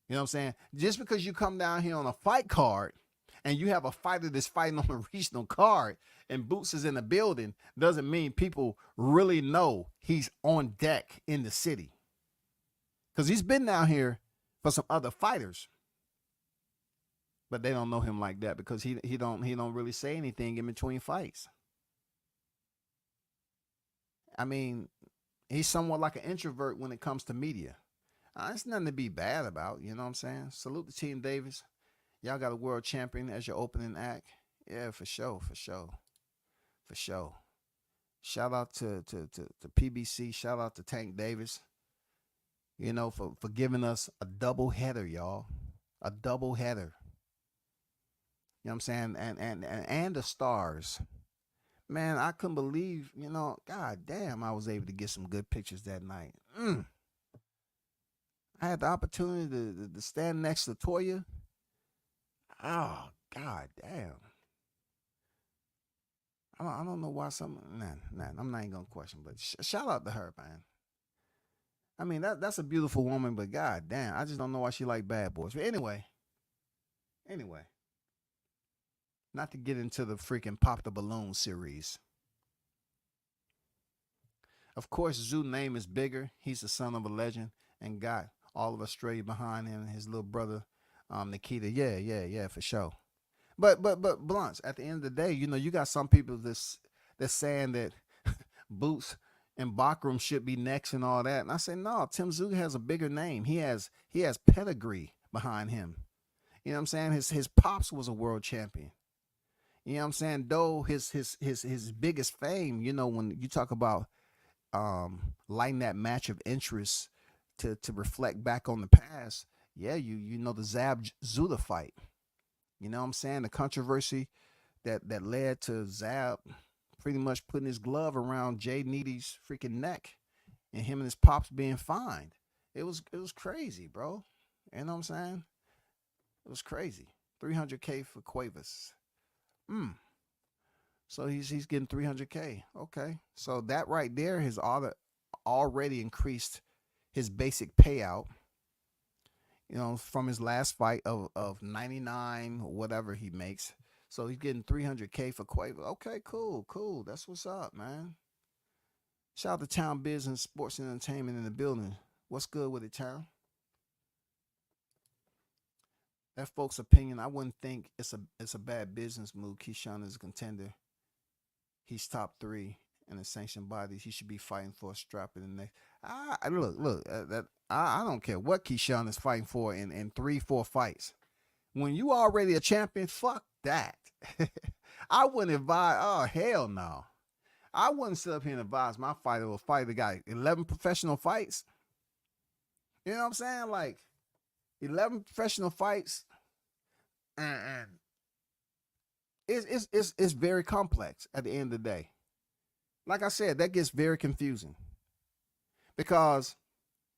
You know what I'm saying? Just because you come down here on a fight card and you have a fighter that's fighting on a regional card and Boots is in the building doesn't mean people really know he's on deck in the city. Because he's been down here for some other fighters. But they don't know him like that because he don't really say anything in between fights. I mean, he's somewhat like an introvert when it comes to media. It's nothing to be bad about, you know what I'm saying? Salute to Team Davis. Y'all got a world champion as your opening act. Yeah, for sure. Shout out to PBC. Shout out to Tank Davis. you know, for giving us a double header, y'all. A double header. You know what I'm saying? And the stars. Man, I couldn't believe, you know, god damn, I was able to get some good pictures that night. I had the opportunity to stand next to Toya. Oh, god damn. I don't know why some. Nah, I'm not even gonna question, but shout out to her, man. I mean, that's a beautiful woman, but god damn, I just don't know why she like bad boys. But anyway, not to get into the freaking Pop the Balloon series. Of course, Zoo's name is bigger. He's the son of a legend and got all of Australia behind him and his little brother, Nikita. Yeah, for sure. But Blunts, at the end of the day, you know, you got some people that's saying that Boots and Bakram should be next and all that. And I say, no, Tim Zoo has a bigger name. He has pedigree behind him. You know what I'm saying? His pops was a world champion. You know what I'm saying? Though his biggest fame, you know, when you talk about lighting that match of interest to reflect back on the past, yeah, you know the Zab Zuda fight. You know what I'm saying? The controversy that led to Zab pretty much putting his glove around Jay Needy's freaking neck and him and his pops being fined. It was crazy, bro. You know what I'm saying? It was crazy. 300K for Cuevas. So he's getting 300K. Okay. So that right there has already increased his basic payout, you know, from his last fight of 99, whatever he makes. So he's getting 300K for Cueva. Okay, cool. That's what's up, man. Shout out to Town Business, Sports and Entertainment in the building. What's good with it, Town? That folks' opinion, I wouldn't think it's a bad business move. Keyshawn is a contender. He's top 3 in the sanctioned bodies. He should be fighting for a strap in the neck. I don't care what Keyshawn is fighting for in 3-4 fights. When you already a champion, fuck that. I wouldn't advise. Oh hell no. I wouldn't sit up here and advise my fighter to fight a guy 11 professional fights. You know what I'm saying? Like 11 professional fights, and it's very complex at the end of the day. Like I said, that gets very confusing because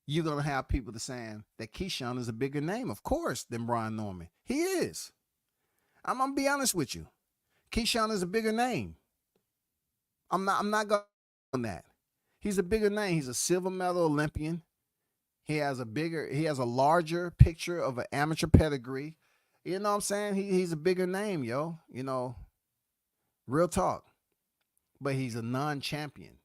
you're gonna have people saying that Keyshawn is a bigger name, of course, than Brian Norman. He is. I'm gonna be honest with you. Keyshawn is a bigger name. I'm not going on that. He's a bigger name. He's a silver medal Olympian. He has a larger picture of an amateur pedigree. You know what I'm saying? He's a bigger name, yo. You know, real talk. But he's a non-champion.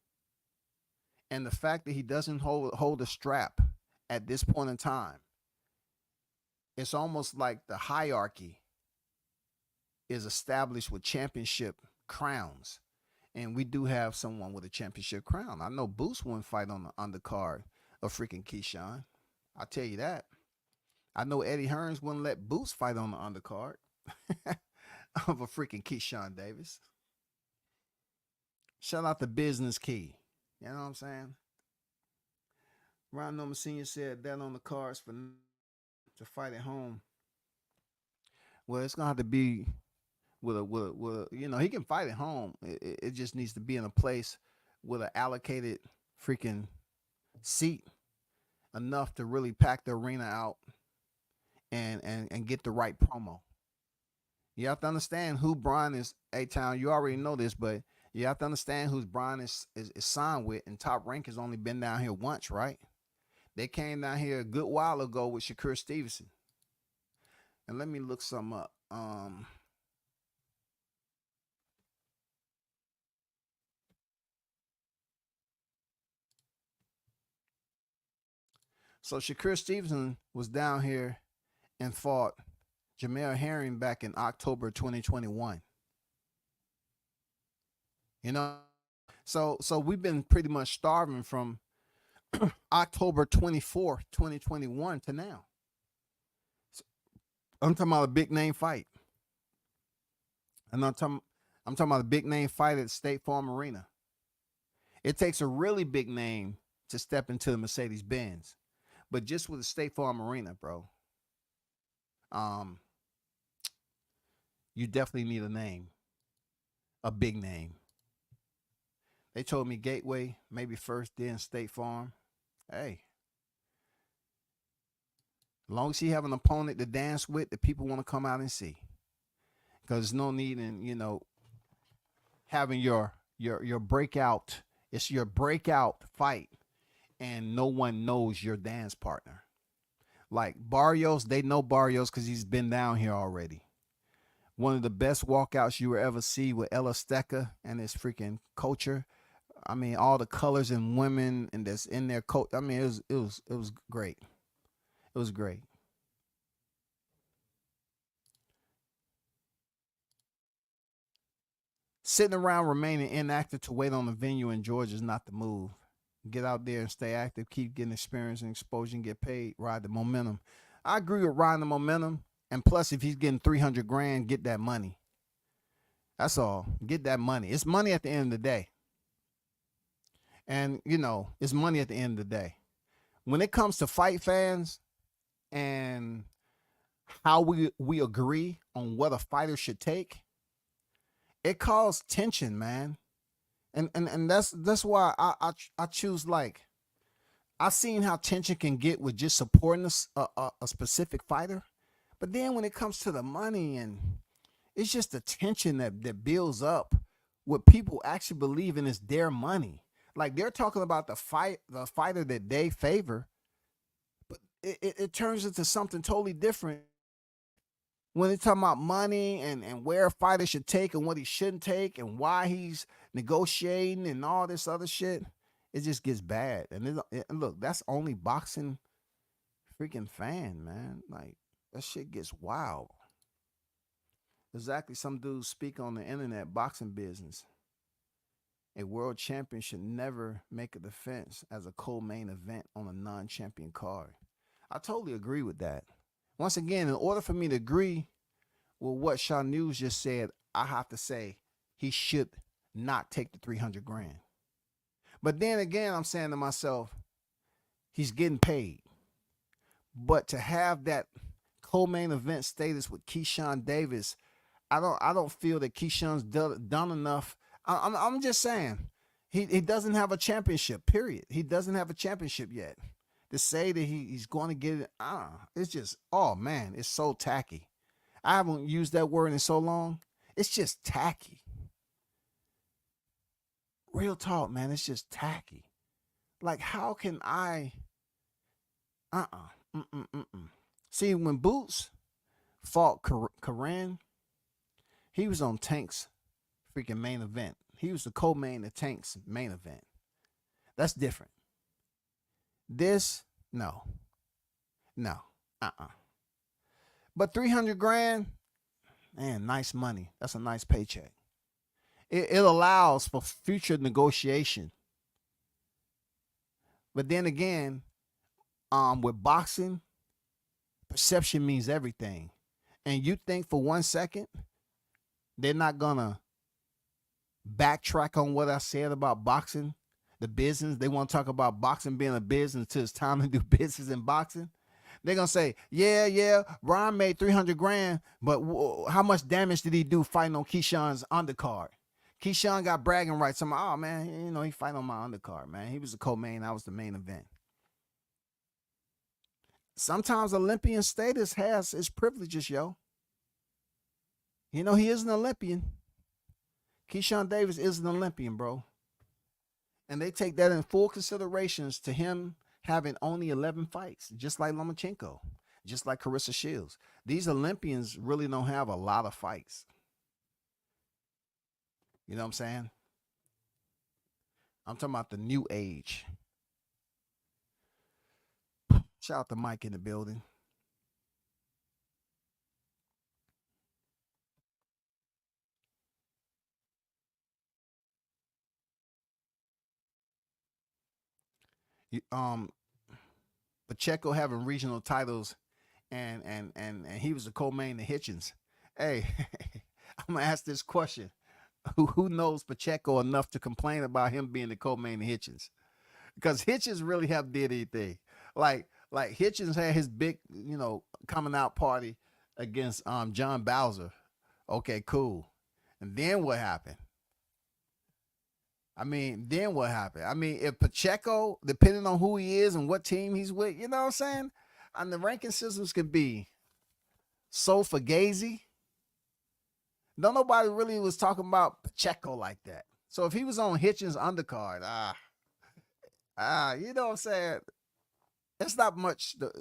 And the fact that he doesn't hold a strap at this point in time, it's almost like the hierarchy is established with championship crowns. And we do have someone with a championship crown. I know Boost wouldn't fight on the undercard of freaking Keyshawn. I'll tell you that. I know Eddie Hearns wouldn't let Boost fight on the undercard of a freaking Keyshawn Davis. Shout out to Business Key. You know what I'm saying? Ron Norman Sr. said that on the cards for to fight at home. Well, it's gonna have to be with a you know, he can fight at home. It just needs to be in a place with an allocated freaking seat enough to really pack the arena out and get the right promo. You have to understand who Brian is. A-Town, you already know this, but you have to understand who Brian is signed with, and Top Rank has only been down here once, right? They came down here a good while ago with Shakur Stevenson. And let me look some up. So Shakur Stevenson was down here and fought Jamel Herring back in October 2021. You know, so we've been pretty much starving from October 24th, 2021 to now. So I'm talking about a big name fight. And I'm talking about a big name fight at State Farm Arena. It takes a really big name to step into the Mercedes-Benz. But just with the State Farm Arena, bro, um, you definitely need a name, a big name. They told me Gateway, maybe first, then State Farm. Hey, as long as you have an opponent to dance with, the people want to come out and see. Because there's no need in, having your breakout. It's your breakout fight, and no one knows your dance partner. Like Barrios, they know Barrios because he's been down here already. One of the best walkouts you will ever see with Ella Stecker and his freaking culture. I mean, all the colors and women and that's in their coat. I mean, it was great. It was great. Sitting around remaining inactive to wait on the venue in Georgia is not the move. Get out there and stay active, keep getting experience and exposure and get paid, ride the momentum. I agree with riding the momentum. And plus, if he's getting 300 grand, get that money. That's all. Get that money. It's money at the end of the day. And, it's money at the end of the day. When it comes to fight fans and how we agree on what a fighter should take, it caused tension, man. And that's why I choose, like, I've seen how tension can get with just supporting a specific fighter. But then when it comes to the money, and it's just the tension that builds up with people actually believing it's their money. Like, they're talking about the fighter that they favor, but it turns into something totally different when they're talking about money and where a fighter should take and what he shouldn't take and why he's negotiating and all this other shit. It just gets bad. And look, that's only boxing freaking fan, man. Like, that shit gets wild. Exactly. Some dudes speak on the internet boxing business. A world champion should never make a defense as a co-main event on a non-champion card. I totally agree with that. Once again, in order for me to agree with what Shaw News just said, I have to say he should not take the 300 grand. But then again, I'm saying to myself, he's getting paid. But to have that co-main event status with Keyshawn Davis, I don't feel that Keyshawn's done enough. I'm just saying, he doesn't have a championship, period. He doesn't have a championship yet. To say that he's going to get it, it's just, oh man, it's so tacky. I haven't used that word in so long. It's just tacky. Real talk, man, it's just tacky. Like, how can I, See, when Boots fought Karan, he was on Tank's freaking main event. He was the co-main of Tank's main event. That's different. This, no. But 300 grand, man, nice money. That's a nice paycheck. It allows for future negotiation. But then again, with boxing, perception means everything. And you think for 1 second they're not gonna backtrack on what I said about boxing, the business? They want to talk about boxing being a business until it's time to do business in boxing. They're gonna say, yeah, Ron made 300 grand, but how much damage did he do fighting on Keyshawn's undercard? Keyshawn got bragging rights. I'm like, oh man, he fight on my undercard, man. He was the co-main, I was the main event. Sometimes Olympian status has its privileges, yo. He is an Olympian. Keyshawn Davis is an Olympian, bro. And they take that in full considerations to him having only 11 fights, just like Lomachenko, just like Carissa Shields. These Olympians really don't have a lot of fights. You know what I'm saying? I'm talking about the new age. Shout out to Mike in the building. Pacheco having regional titles, and he was the co-main of Hitchens. Hey, I'm gonna ask this question: Who knows Pacheco enough to complain about him being the co-main of Hitchens? Because Hitchens really haven't did anything. Like Like Hitchens had his big, coming out party against John Bowser. Okay, cool. And then what happened? Then what happened? If Pacheco, depending on who he is and what team he's with, you know what I'm saying? And the ranking systems can be so fugazi. No, nobody really was talking about Pacheco like that. So if he was on Hitchens' undercard, you know what I'm saying? There's not much the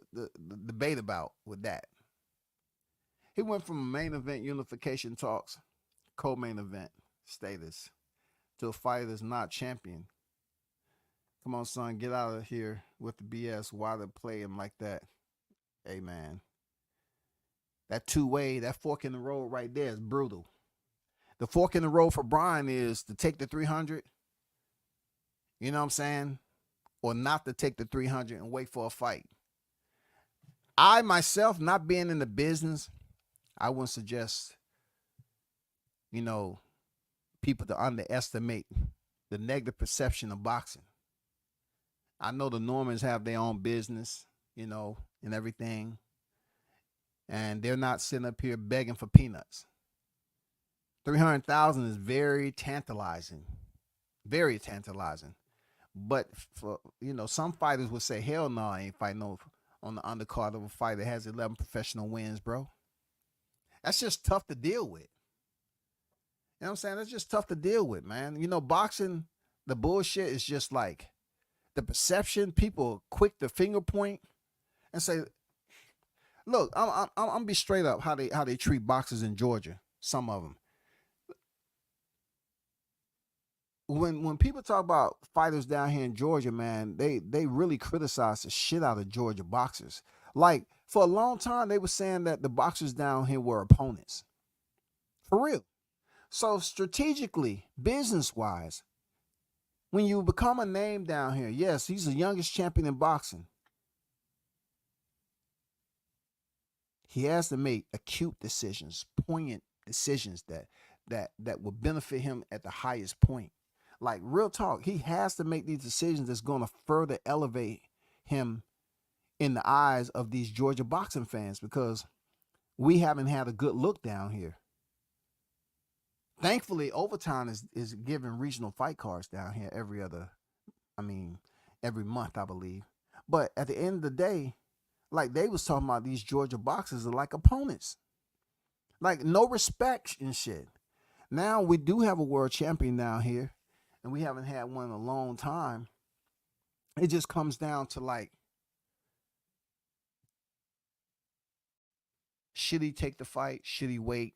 debate about with that. He went from main event unification talks, co-main event status, to a fighter that's not champion. Come on, son, get out of here with the BS. Why they play him like that? Hey, man. That two-way, that fork in the road right there is brutal. The fork in the road for Brian is to take the 300, you know what I'm saying? Or not to take the 300 and wait for a fight. I, myself, not being in the business, I wouldn't suggest, people to underestimate the negative perception of boxing. I know the Normans have their own business, and everything. And they're not sitting up here begging for peanuts. 300,000 is very tantalizing. Very tantalizing. But for some fighters would say, hell no, I ain't fighting no on the undercard of a fight that has 11 professional wins, bro. That's just tough to deal with. You know what I'm saying? That's just tough to deal with, man. Boxing, the bullshit is just like the perception. People quick to finger point and say, look, I'm gonna be straight up how they treat boxers in Georgia. Some of them. When people talk about fighters down here in Georgia, man, they really criticize the shit out of Georgia boxers. Like, for a long time, they were saying that the boxers down here were opponents. For real. So strategically, business-wise, when you become a name down here, yes, he's the youngest champion in boxing. He has to make acute decisions, poignant decisions that will benefit him at the highest point. Like, real talk, he has to make these decisions that's going to further elevate him in the eyes of these Georgia boxing fans, because we haven't had a good look down here. Thankfully, Overtime is giving regional fight cards down here every month, I believe. But at the end of the day, like they was talking about, these Georgia boxers are like opponents. Like, no respect and shit. Now we do have a world champion down here, and we haven't had one in a long time. It just comes down to, like, should he take the fight? Should he wait?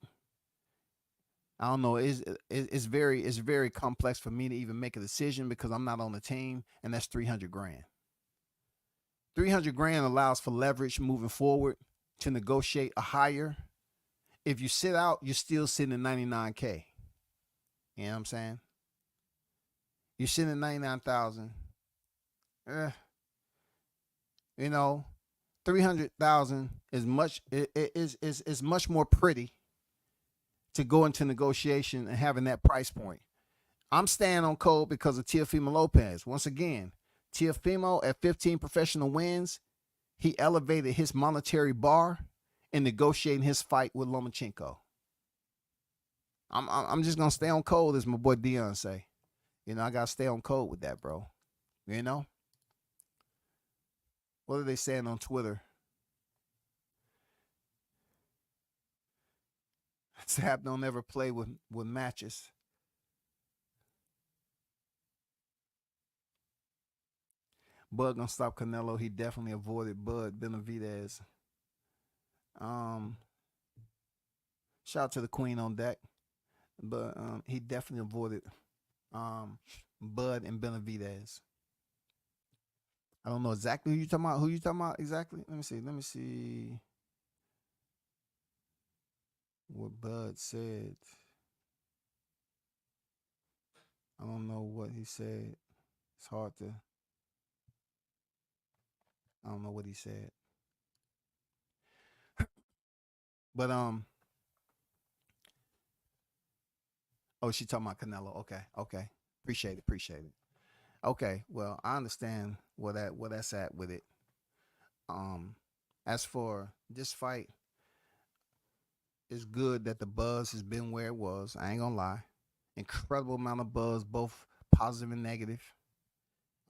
I don't know. It's very complex for me to even make a decision, because I'm not on the team, and that's 300 grand. 300 grand allows for leverage moving forward to negotiate a higher. If you sit out, you're still sitting at 99K. You know what I'm saying? You're sitting at 99,000. 300,000 is much more pretty to go into negotiation and having that price point. I'm staying on code because of Teofimo Lopez. Once again, Teofimo at 15 professional wins, he elevated his monetary bar in negotiating his fight with Lomachenko. I'm just gonna stay on code, as my boy Dion say. I gotta stay on code with that, bro. What are they saying on Twitter? Zap don't ever play with matches. Bud gonna stop Canelo. He definitely avoided Bud Benavidez. Shout out to the Queen on deck. But he definitely avoided Bud and Benavidez. I don't know exactly who you talking about. Who you talking about exactly? Let me see what Bud said. I don't know what he said. It's hard to. I don't know what he said. But oh, she talking about Canelo. Okay. Appreciate it. Okay, well, I understand where that's at with it. As for this fight, it's good that the buzz has been where it was. I ain't gonna lie. Incredible amount of buzz, both positive and negative.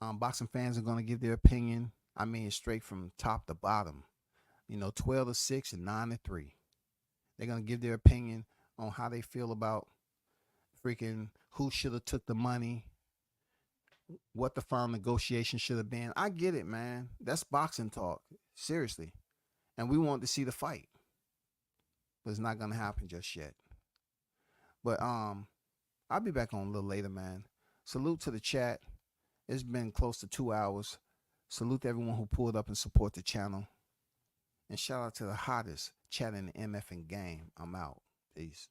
Boxing fans are gonna give their opinion. I mean, straight from top to bottom. 12-6 and 9-3. They're gonna give their opinion on how they feel about freaking who should have took the money, what the final negotiation should have been. I get it, man. That's boxing talk. Seriously. And we want to see the fight. But it's not gonna happen just yet. But I'll be back on a little later, man. Salute to the chat. It's been close to 2 hours. Salute to everyone who pulled up and support the channel. And shout out to the hottest chat in the MF and game. I'm out. Peace.